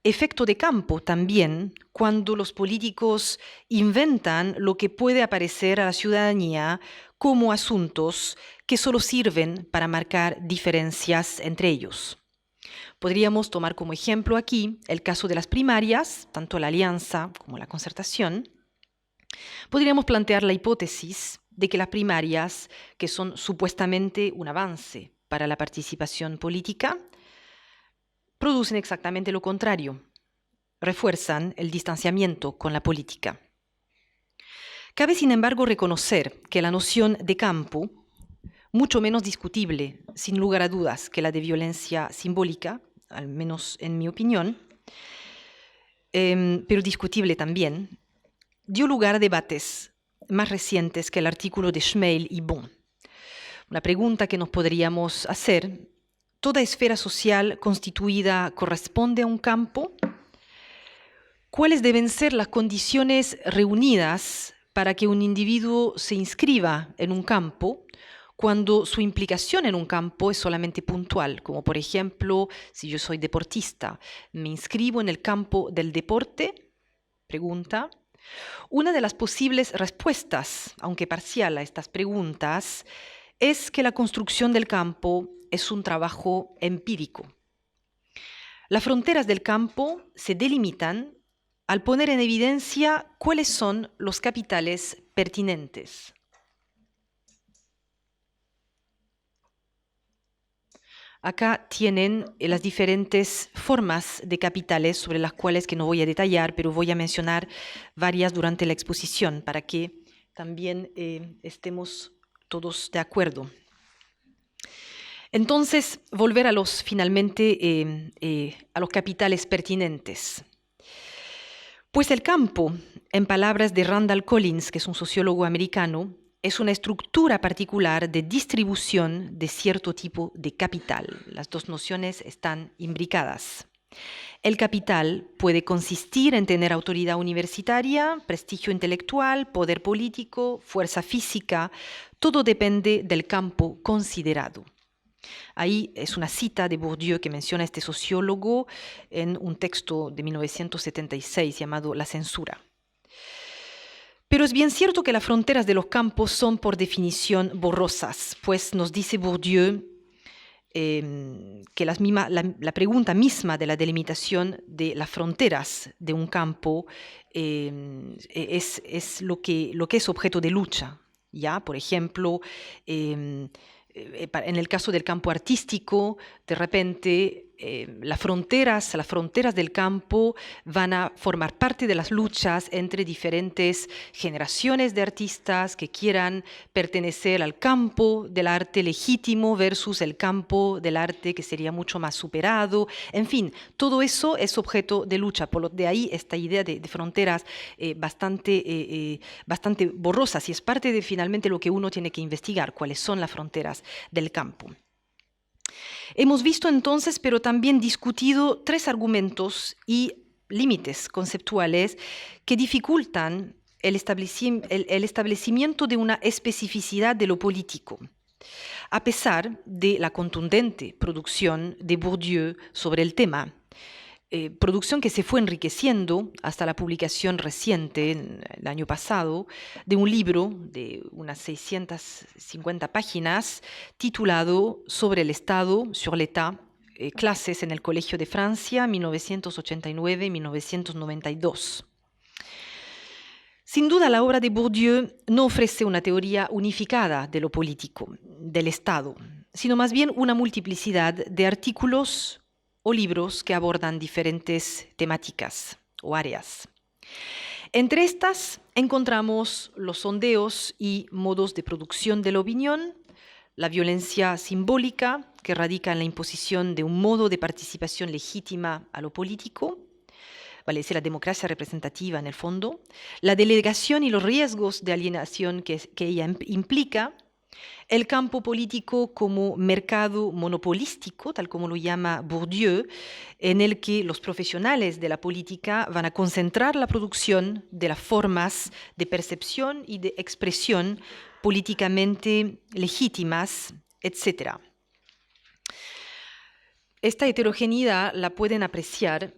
Efecto de campo también cuando los políticos inventan lo que puede aparecer a la ciudadanía como asuntos que solo sirven para marcar diferencias entre ellos. Podríamos tomar como ejemplo aquí el caso de las primarias, tanto la alianza como la concertación. Podríamos plantear la hipótesis de que las primarias, que son supuestamente un avance para la participación política, producen exactamente lo contrario, refuerzan el distanciamiento con la política. Cabe, sin embargo, reconocer que la noción de campo, mucho menos discutible, sin lugar a dudas, que la de violencia simbólica, al menos en mi opinión, pero discutible también, dio lugar a debates más recientes que el artículo de Schmeil y Bon. Una pregunta que nos podríamos hacer: ¿toda esfera social constituida corresponde a un campo? ¿Cuáles deben ser las condiciones reunidas para que un individuo se inscriba en un campo cuando su implicación en un campo es solamente puntual? Como por ejemplo, si yo soy deportista, ¿me inscribo en el campo del deporte? Pregunta. Una de las posibles respuestas, aunque parcial, a estas preguntas es que la construcción del campo es un trabajo empírico. Las fronteras del campo se delimitan al poner en evidencia cuáles son los capitales pertinentes. Acá tienen las diferentes formas de capitales sobre las cuales que no voy a detallar, pero voy a mencionar varias durante la exposición para que también estemos todos de acuerdo. Entonces, volver a los capitales pertinentes. Pues el campo, en palabras de Randall Collins, que es un sociólogo americano, es una estructura particular de distribución de cierto tipo de capital. Las dos nociones están imbricadas. El capital puede consistir en tener autoridad universitaria, prestigio intelectual, poder político, fuerza física. Todo depende del campo considerado. Ahí es una cita de Bourdieu que menciona este sociólogo en un texto de 1976 llamado La censura. Pero es bien cierto que las fronteras de los campos son por definición borrosas, pues nos dice Bourdieu que la pregunta misma de la delimitación de las fronteras de un campo es lo que es objeto de lucha. ¿Ya? Por ejemplo, en el caso del campo artístico, de repente las fronteras del campo van a formar parte de las luchas entre diferentes generaciones de artistas que quieran pertenecer al campo del arte legítimo versus el campo del arte que sería mucho más superado. En fin, todo eso es objeto de lucha. De ahí esta idea de fronteras bastante borrosas, y es parte de finalmente lo que uno tiene que investigar, cuáles son las fronteras del campo. Hemos visto entonces, pero también discutido, tres argumentos y límites conceptuales que dificultan el establecimiento de una especificidad de lo político, a pesar de la contundente producción de Bourdieu sobre el tema. Producción que se fue enriqueciendo hasta la publicación reciente, el año pasado, de un libro de unas 650 páginas titulado Sobre el Estado, sur l'État, clases en el Colegio de Francia, 1989-1992. Sin duda, la obra de Bourdieu no ofrece una teoría unificada de lo político, del Estado, sino más bien una multiplicidad de artículos o libros que abordan diferentes temáticas o áreas. Entre estas encontramos los sondeos y modos de producción de la opinión, la violencia simbólica, que radica en la imposición de un modo de participación legítima a lo político, vale decir, la democracia representativa en el fondo, la delegación y los riesgos de alienación que ella implica, el campo político como mercado monopolístico, tal como lo llama Bourdieu, en el que los profesionales de la política van a concentrar la producción de las formas de percepción y de expresión políticamente legítimas, etc. Esta heterogeneidad la pueden apreciar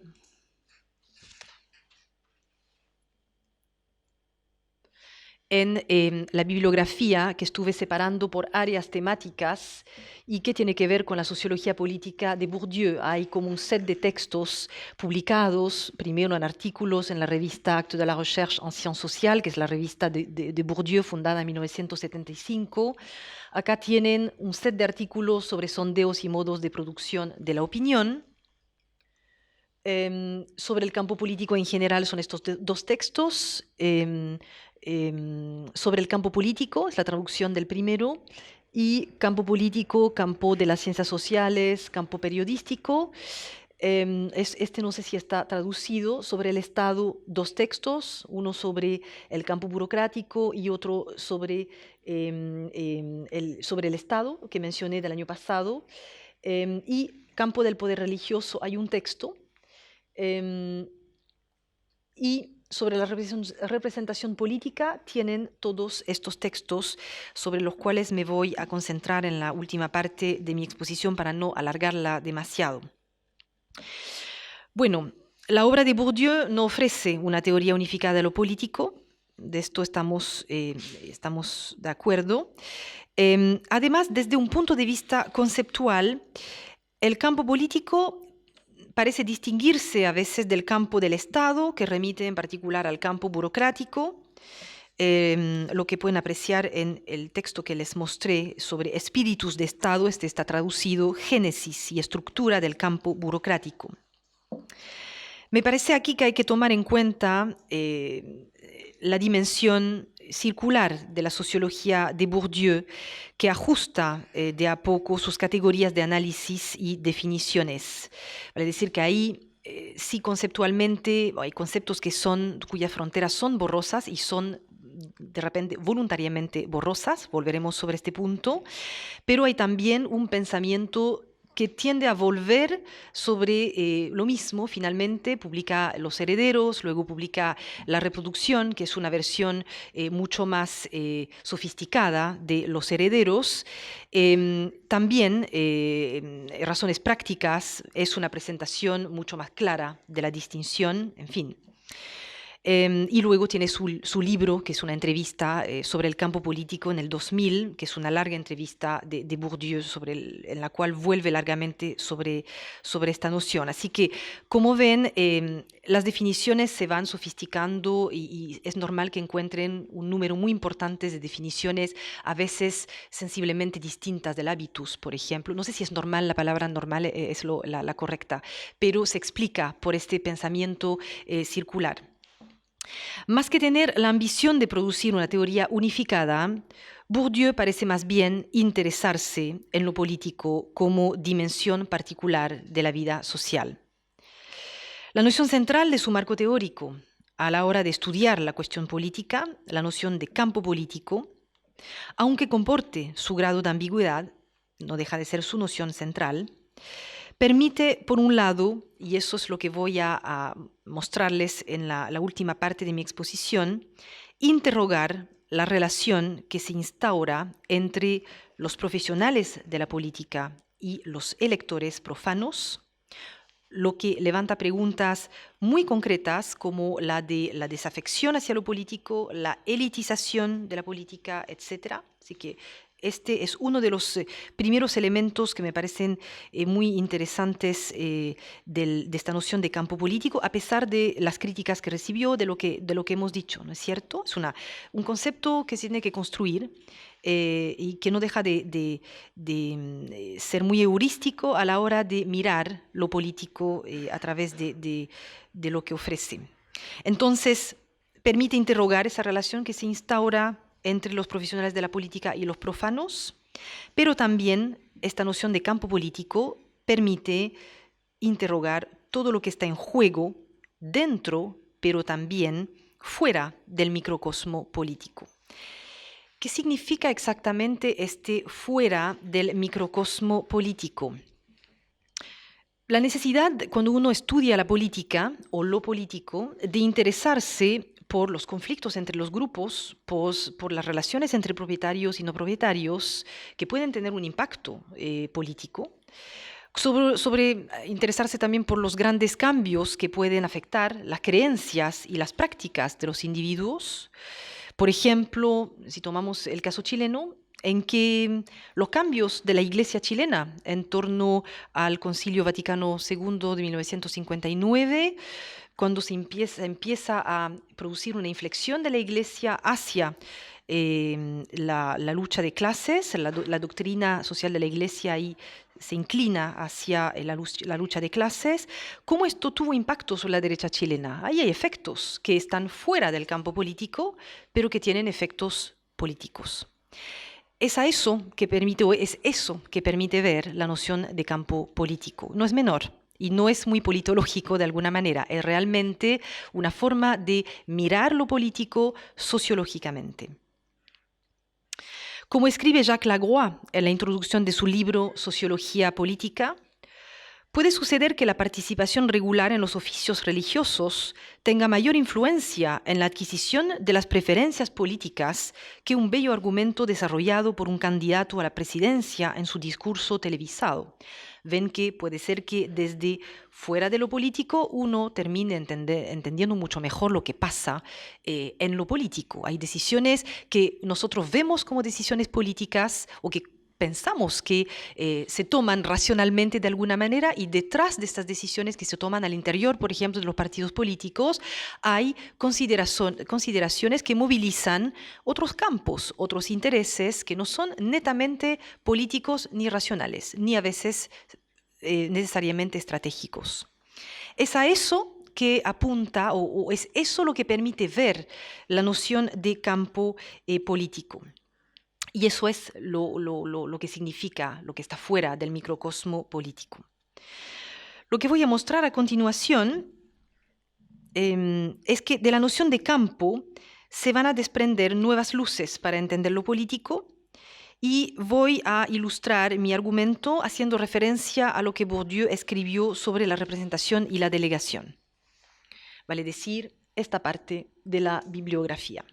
en la bibliografía que estuve separando por áreas temáticas y que tiene que ver con la sociología política de Bourdieu. Hay como un set de textos publicados, primero en artículos en la revista Actes de la Recherche en Sciences Sociales, que es la revista de Bourdieu, fundada en 1975. Acá tienen un set de artículos sobre sondeos y modos de producción de la opinión. Sobre el campo político en general son estos dos textos. Sobre el campo político, es la traducción del primero, y campo político, campo de las ciencias sociales, campo periodístico. Este no sé si está traducido. Sobre el Estado, dos textos, uno sobre el campo burocrático y otro sobre el Estado, que mencioné del año pasado. Y campo del poder religioso hay un texto. Y sobre la representación política tienen todos estos textos sobre los cuales me voy a concentrar en la última parte de mi exposición para no alargarla demasiado. Bueno, la obra de Bourdieu no ofrece una teoría unificada de lo político, de esto estamos de acuerdo. Además, desde un punto de vista conceptual, el campo político parece distinguirse a veces del campo del Estado, que remite en particular al campo burocrático, lo que pueden apreciar en el texto que les mostré sobre espíritus de Estado. Este está traducido Génesis y estructura del campo burocrático. Me parece aquí que hay que tomar en cuenta la dimensión circular de la sociología de Bourdieu, que ajusta de a poco sus categorías de análisis y definiciones. Vale decir que ahí sí conceptualmente hay conceptos cuyas fronteras son borrosas y son de repente voluntariamente borrosas, volveremos sobre este punto, pero hay también un pensamiento que tiende a volver sobre lo mismo. Finalmente publica Los herederos, luego publica La reproducción, que es una versión mucho más sofisticada de Los herederos. También, Razones prácticas, es una presentación mucho más clara de la distinción, en fin. Y luego tiene su libro, que es una entrevista sobre el campo político en el 2000, que es una larga entrevista de Bourdieu en la cual vuelve largamente sobre esta noción. Así que, como ven, las definiciones se van sofisticando y es normal que encuentren un número muy importante de definiciones, a veces sensiblemente distintas del habitus, por ejemplo. No sé si es normal, la palabra normal es la correcta, pero se explica por este pensamiento circular. Más que tener la ambición de producir una teoría unificada, Bourdieu parece más bien interesarse en lo político como dimensión particular de la vida social. La noción central de su marco teórico a la hora de estudiar la cuestión política, la noción de campo político, aunque comporte su grado de ambigüedad, no deja de ser su noción central, permite, por un lado, y eso es lo que voy a mostrarles en la última parte de mi exposición, interrogar la relación que se instaura entre los profesionales de la política y los electores profanos, lo que levanta preguntas muy concretas como la de la desafección hacia lo político, la elitización de la política, etc. Así que este es uno de los primeros elementos que me parecen muy interesantes de esta noción de campo político, a pesar de las críticas que recibió, de lo que hemos dicho, ¿no es cierto? Es un concepto que se tiene que construir y que no deja de ser muy heurístico a la hora de mirar lo político a través de lo que ofrece. Entonces, permite interrogar esa relación que se instaura entre los profesionales de la política y los profanos, pero también esta noción de campo político permite interrogar todo lo que está en juego dentro, pero también fuera del microcosmo político. ¿Qué significa exactamente este fuera del microcosmo político? La necesidad, cuando uno estudia la política o lo político, de interesarse por los conflictos entre los grupos, por las relaciones entre propietarios y no propietarios, que pueden tener un impacto político, sobre interesarse también por los grandes cambios que pueden afectar las creencias y las prácticas de los individuos, Por ejemplo, si tomamos el caso chileno, en que los cambios de la Iglesia chilena en torno al Concilio Vaticano II de 1959, cuando se empieza a producir una inflexión de la Iglesia hacia la lucha de clases, la doctrina social de la Iglesia ahí se inclina hacia la lucha de clases, ¿cómo esto tuvo impacto sobre la derecha chilena? Ahí hay efectos que están fuera del campo político, pero que tienen efectos políticos. Es eso que permite ver la noción de campo político. No es menor y no es muy politológico de alguna manera. Es realmente una forma de mirar lo político sociológicamente. Como escribe Jacques Lagroix en la introducción de su libro Sociología Política, puede suceder que la participación regular en los oficios religiosos tenga mayor influencia en la adquisición de las preferencias políticas que un bello argumento desarrollado por un candidato a la presidencia en su discurso televisado. Ven que puede ser que desde fuera de lo político uno termine entendiendo mucho mejor lo que pasa en lo político. Hay decisiones que nosotros vemos como decisiones políticas o que pensamos que se toman racionalmente de alguna manera, y detrás de estas decisiones que se toman al interior, por ejemplo, de los partidos políticos, hay consideraciones que movilizan otros campos, otros intereses que no son netamente políticos ni racionales, ni a veces necesariamente estratégicos. Es a eso que apunta, o es eso lo que permite ver la noción de campo político. Y eso es lo que significa, lo que está fuera del microcosmo político. Lo que voy a mostrar a continuación es que de la noción de campo se van a desprender nuevas luces para entender lo político, y voy a ilustrar mi argumento haciendo referencia a lo que Bourdieu escribió sobre la representación y la delegación. Vale decir, esta parte de la bibliografía.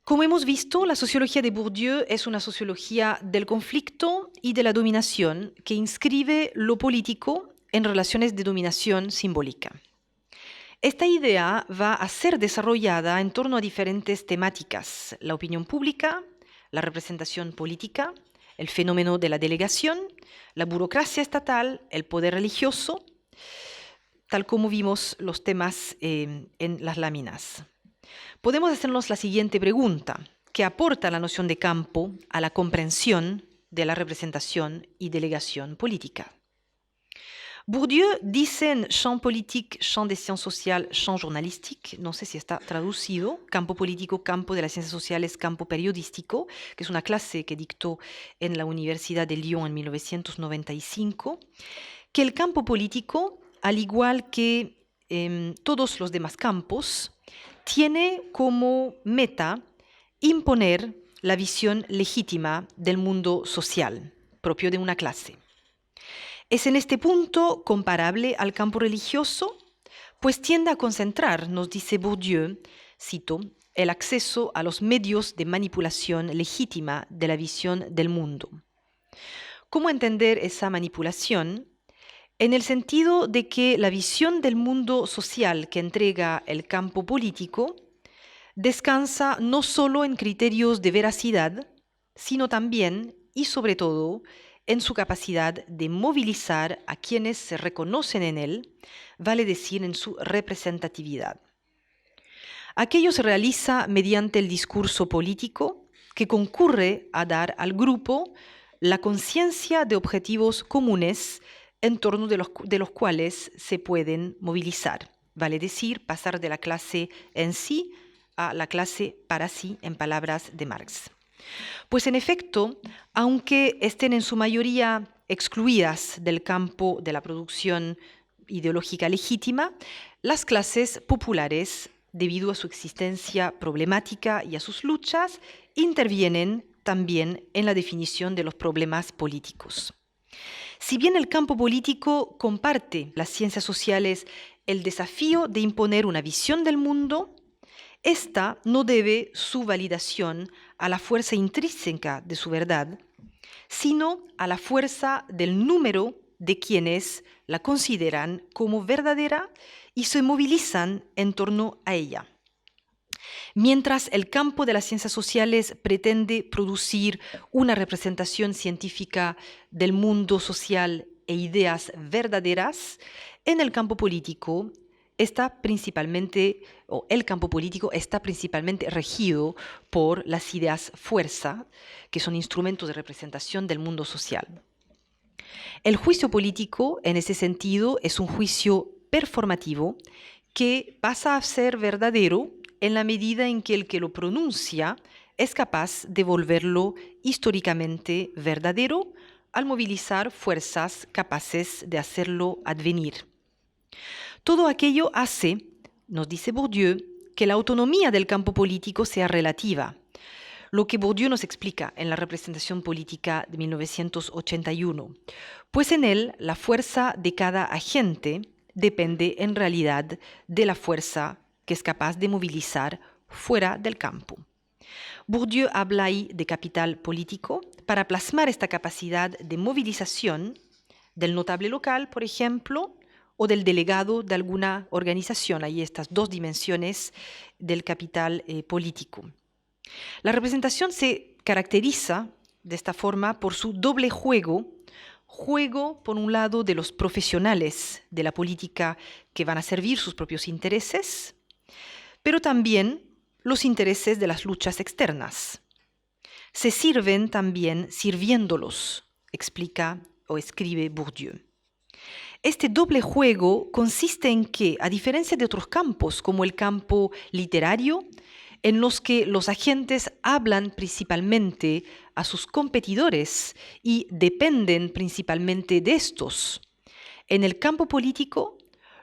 Como hemos visto, la sociología de Bourdieu es una sociología del conflicto y de la dominación que inscribe lo político en relaciones de dominación simbólica. Esta idea va a ser desarrollada en torno a diferentes temáticas: la opinión pública, la representación política, el fenómeno de la delegación, la burocracia estatal, el poder religioso, tal como vimos los temas en las láminas. Podemos hacernos la siguiente pregunta: ¿qué aporta la noción de campo a la comprensión de la representación y delegación política? Bourdieu dice en Champ politique, champ des sciences sociales, champ journalistique, no sé si está traducido, campo político, campo de las ciencias sociales, campo periodístico, que es una clase que dictó en la Universidad de Lyon en 1995, que el campo político, al igual que todos los demás campos, tiene como meta imponer la visión legítima del mundo social, propio de una clase. Es en este punto comparable al campo religioso, pues tiende a concentrar, nos dice Bourdieu, cito, el acceso a los medios de manipulación legítima de la visión del mundo. ¿Cómo entender esa manipulación? En el sentido de que la visión del mundo social que entrega el campo político descansa no solo en criterios de veracidad, sino también y sobre todo en su capacidad de movilizar a quienes se reconocen en él, vale decir en su representatividad. Aquello se realiza mediante el discurso político que concurre a dar al grupo la conciencia de objetivos comunes en torno de los cuales se pueden movilizar, vale decir, pasar de la clase en sí a la clase para sí, en palabras de Marx. Pues en efecto, aunque estén en su mayoría excluidas del campo de la producción ideológica legítima, las clases populares, debido a su existencia problemática y a sus luchas, intervienen también en la definición de los problemas políticos. Si bien el campo político comparte las ciencias sociales el desafío de imponer una visión del mundo, esta no debe su validación a la fuerza intrínseca de su verdad, sino a la fuerza del número de quienes la consideran como verdadera y se movilizan en torno a ella. Mientras el campo de las ciencias sociales pretende producir una representación científica del mundo social e ideas verdaderas, en el campo político el campo político está principalmente regido por las ideas fuerza, que son instrumentos de representación del mundo social. El juicio político, en ese sentido, es un juicio performativo que pasa a ser verdadero en la medida en que el que lo pronuncia es capaz de volverlo históricamente verdadero al movilizar fuerzas capaces de hacerlo advenir. Todo aquello hace, nos dice Bourdieu, que la autonomía del campo político sea relativa, lo que Bourdieu nos explica en la representación política de 1981, pues en él la fuerza de cada agente depende en realidad de la fuerza que es capaz de movilizar fuera del campo. Bourdieu habla ahí de capital político para plasmar esta capacidad de movilización del notable local, por ejemplo, o del delegado de alguna organización. Hay estas dos dimensiones del capital político. La representación se caracteriza de esta forma por su doble juego, por un lado de los profesionales de la política que van a servir sus propios intereses, pero también los intereses de las luchas externas. Se sirven también sirviéndolos, explica o escribe Bourdieu. Este doble juego consiste en que, a diferencia de otros campos, como el campo literario, en los que los agentes hablan principalmente a sus competidores y dependen principalmente de estos, en el campo político,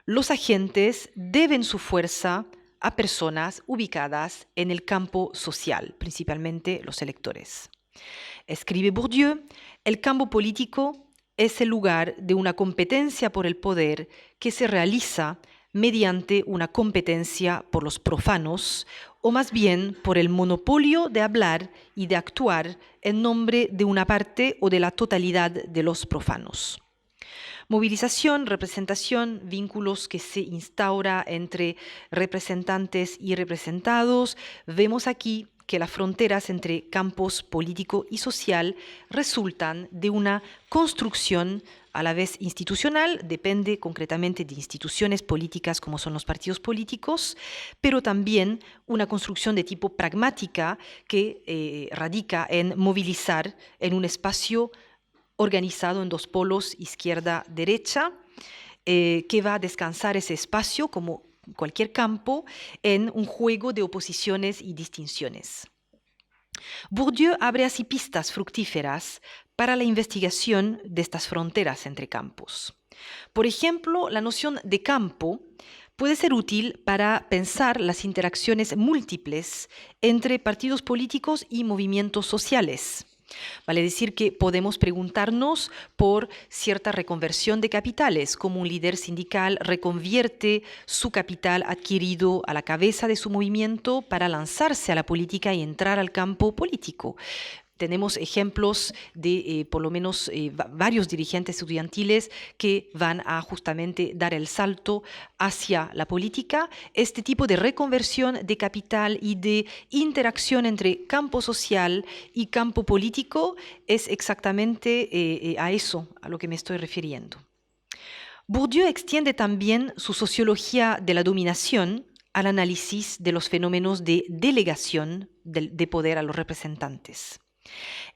los agentes deben su fuerza a personas ubicadas en el campo social, principalmente los electores. Escribe Bourdieu, el campo político es el lugar de una competencia por el poder que se realiza mediante una competencia por los profanos, o más bien por el monopolio de hablar y de actuar en nombre de una parte o de la totalidad de los profanos. Movilización, representación, vínculos que se instaura entre representantes y representados. Vemos aquí que las fronteras entre campos político y social resultan de una construcción a la vez institucional, depende concretamente de instituciones políticas como son los partidos políticos, pero también una construcción de tipo pragmática que radica en movilizar en un espacio organizado en dos polos, izquierda-derecha, que va a descansar ese espacio como cualquier campo en un juego de oposiciones y distinciones. Bourdieu abre así pistas fructíferas para la investigación de estas fronteras entre campos. Por ejemplo, la noción de campo puede ser útil para pensar las interacciones múltiples entre partidos políticos y movimientos sociales. Vale decir que podemos preguntarnos por cierta reconversión de capitales, como un líder sindical reconvierte su capital adquirido a la cabeza de su movimiento para lanzarse a la política y entrar al campo político. Tenemos ejemplos de por lo menos varios dirigentes estudiantiles que van a justamente dar el salto hacia la política. Este tipo de reconversión de capital y de interacción entre campo social y campo político es exactamente a eso a lo que me estoy refiriendo. Bourdieu extiende también su sociología de la dominación al análisis de los fenómenos de delegación de poder a los representantes.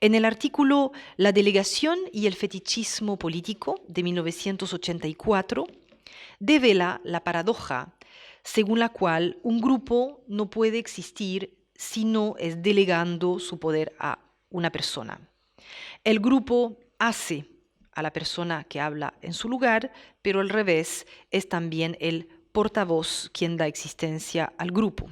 En el artículo La delegación y el fetichismo político de 1984, devela la paradoja según la cual un grupo no puede existir si no es delegando su poder a una persona. El grupo hace a la persona que habla en su lugar, pero al revés es también el portavoz quien da existencia al grupo.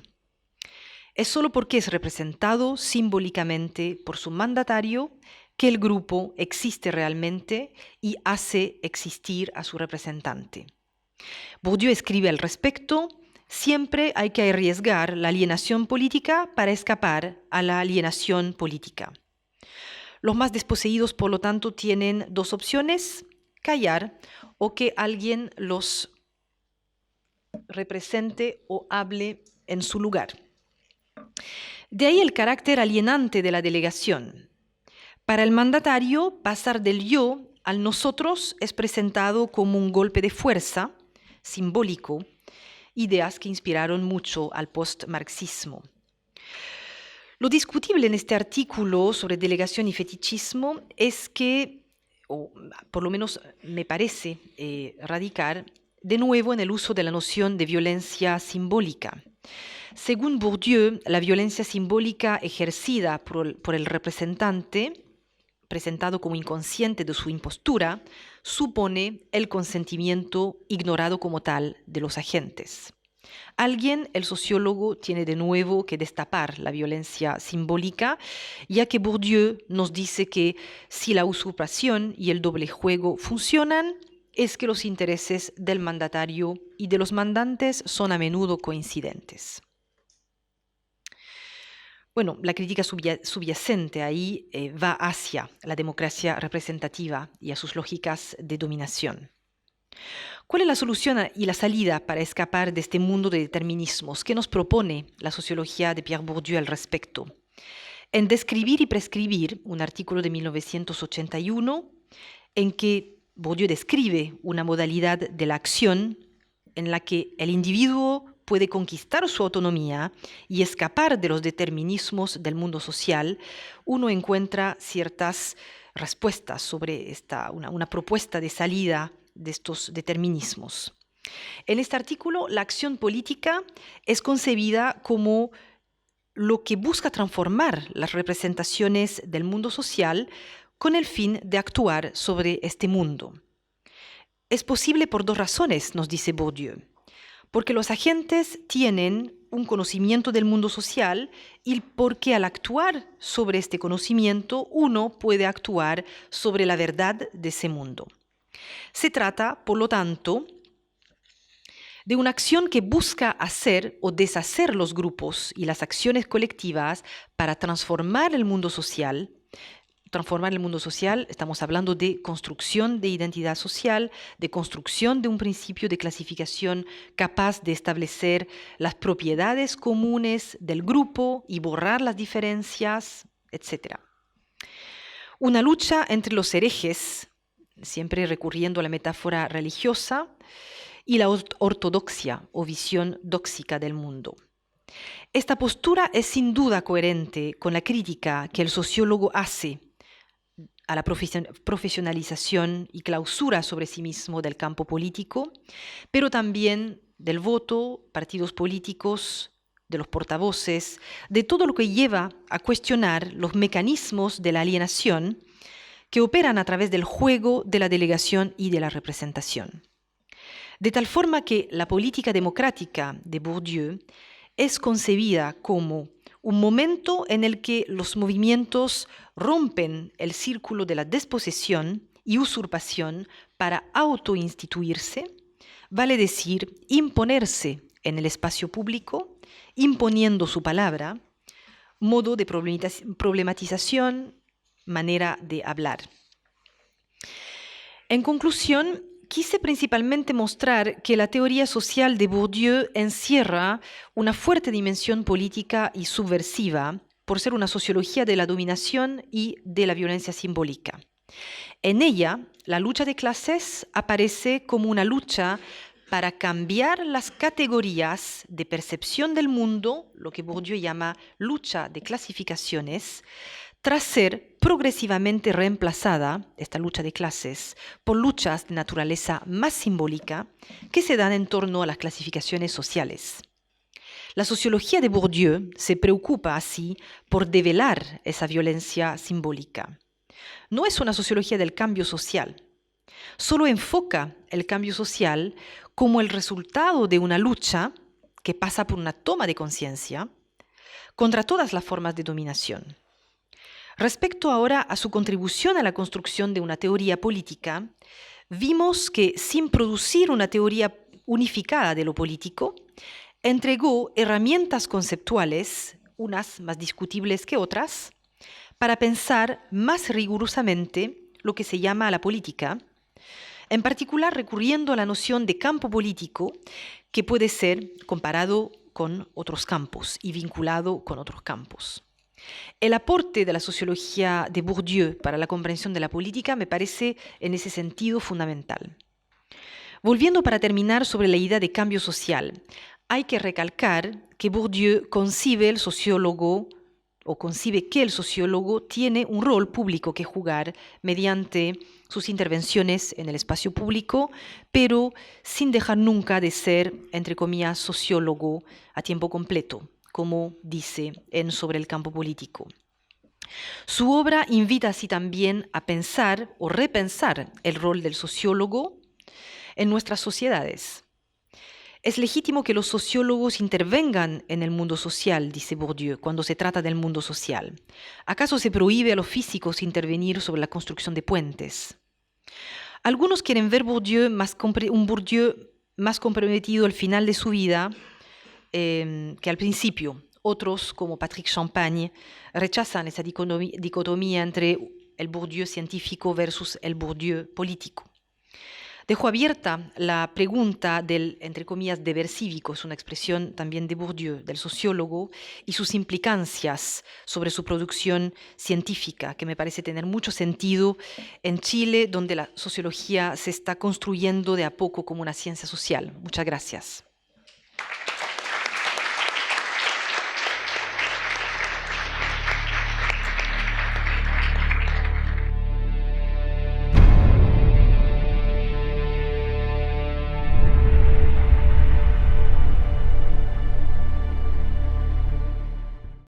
Es solo porque es representado simbólicamente por su mandatario que el grupo existe realmente y hace existir a su representante. Bourdieu escribe al respecto: siempre hay que arriesgar la alienación política para escapar a la alienación política. Los más desposeídos, por lo tanto, tienen dos opciones: callar o que alguien los represente o hable en su lugar. De ahí el carácter alienante de la delegación. Para el mandatario, pasar del yo al nosotros es presentado como un golpe de fuerza simbólico, ideas que inspiraron mucho al post-marxismo. Lo discutible en este artículo sobre delegación y fetichismo es que, o por lo menos me parece radicar, de nuevo en el uso de la noción de violencia simbólica. Según Bourdieu, la violencia simbólica ejercida por el representante, presentado como inconsciente de su impostura, supone el consentimiento ignorado como tal de los agentes. Alguien, el sociólogo, tiene de nuevo que destapar la violencia simbólica, ya que Bourdieu nos dice que si la usurpación y el doble juego funcionan, es que los intereses del mandatario y de los mandantes son a menudo coincidentes. Bueno, la crítica subyacente ahí va hacia la democracia representativa y a sus lógicas de dominación. ¿Cuál es la solución y la salida para escapar de este mundo de determinismos? ¿Qué nos propone la sociología de Pierre Bourdieu al respecto? En Describir y Prescribir, un artículo de 1981, en que Bourdieu describe una modalidad de la acción en la que el individuo puede conquistar su autonomía y escapar de los determinismos del mundo social, uno encuentra ciertas respuestas sobre una propuesta de salida de estos determinismos. En este artículo, la acción política es concebida como lo que busca transformar las representaciones del mundo social con el fin de actuar sobre este mundo. Es posible por dos razones, nos dice Bourdieu. Porque los agentes tienen un conocimiento del mundo social y porque al actuar sobre este conocimiento uno puede actuar sobre la verdad de ese mundo. Se trata, por lo tanto, de una acción que busca hacer o deshacer los grupos y las acciones colectivas para transformar el mundo social. Transformar el mundo social, estamos hablando de construcción de identidad social, de construcción de un principio de clasificación capaz de establecer las propiedades comunes del grupo y borrar las diferencias, etc. Una lucha entre los herejes, siempre recurriendo a la metáfora religiosa, y la ortodoxia o visión dóxica del mundo. Esta postura es sin duda coherente con la crítica que el sociólogo hace a la profesionalización y clausura sobre sí mismo del campo político, pero también del voto, partidos políticos, de los portavoces, de todo lo que lleva a cuestionar los mecanismos de la alienación que operan a través del juego de la delegación y de la representación. De tal forma que la política democrática de Bourdieu es concebida como un momento en el que los movimientos rompen el círculo de la desposesión y usurpación para autoinstituirse, vale decir, imponerse en el espacio público, imponiendo su palabra, modo de problematización, manera de hablar. En conclusión, quise principalmente mostrar que la teoría social de Bourdieu encierra una fuerte dimensión política y subversiva por ser una sociología de la dominación y de la violencia simbólica. En ella, la lucha de clases aparece como una lucha para cambiar las categorías de percepción del mundo, lo que Bourdieu llama lucha de clasificaciones, tras ser progresivamente reemplazada, esta lucha de clases, por luchas de naturaleza más simbólica que se dan en torno a las clasificaciones sociales. La sociología de Bourdieu se preocupa así por develar esa violencia simbólica. No es una sociología del cambio social, solo enfoca el cambio social como el resultado de una lucha que pasa por una toma de conciencia contra todas las formas de dominación. Respecto ahora a su contribución a la construcción de una teoría política, vimos que sin producir una teoría unificada de lo político, entregó herramientas conceptuales, unas más discutibles que otras, para pensar más rigurosamente lo que se llama la política, en particular recurriendo a la noción de campo político, que puede ser comparado con otros campos y vinculado con otros campos. El aporte de la sociología de Bourdieu para la comprensión de la política me parece en ese sentido fundamental. Volviendo para terminar sobre la idea de cambio social, hay que recalcar que Bourdieu concibe que el sociólogo tiene un rol público que jugar mediante sus intervenciones en el espacio público, pero sin dejar nunca de ser, entre comillas, sociólogo a tiempo completo, como dice en Sobre el campo político. Su obra invita así también a pensar o repensar el rol del sociólogo en nuestras sociedades. Es legítimo que los sociólogos intervengan en el mundo social, dice Bourdieu, cuando se trata del mundo social. ¿Acaso se prohíbe a los físicos intervenir sobre la construcción de puentes? Algunos quieren ver un Bourdieu más comprometido al final de su vida que al principio. Otros, como Patrick Champagne, rechazan esa dicotomía entre el Bourdieu científico versus el Bourdieu político. Dejo abierta la pregunta del, entre comillas, deber cívico, es una expresión también de Bourdieu, del sociólogo, y sus implicancias sobre su producción científica, que me parece tener mucho sentido en Chile, donde la sociología se está construyendo de a poco como una ciencia social. Muchas gracias.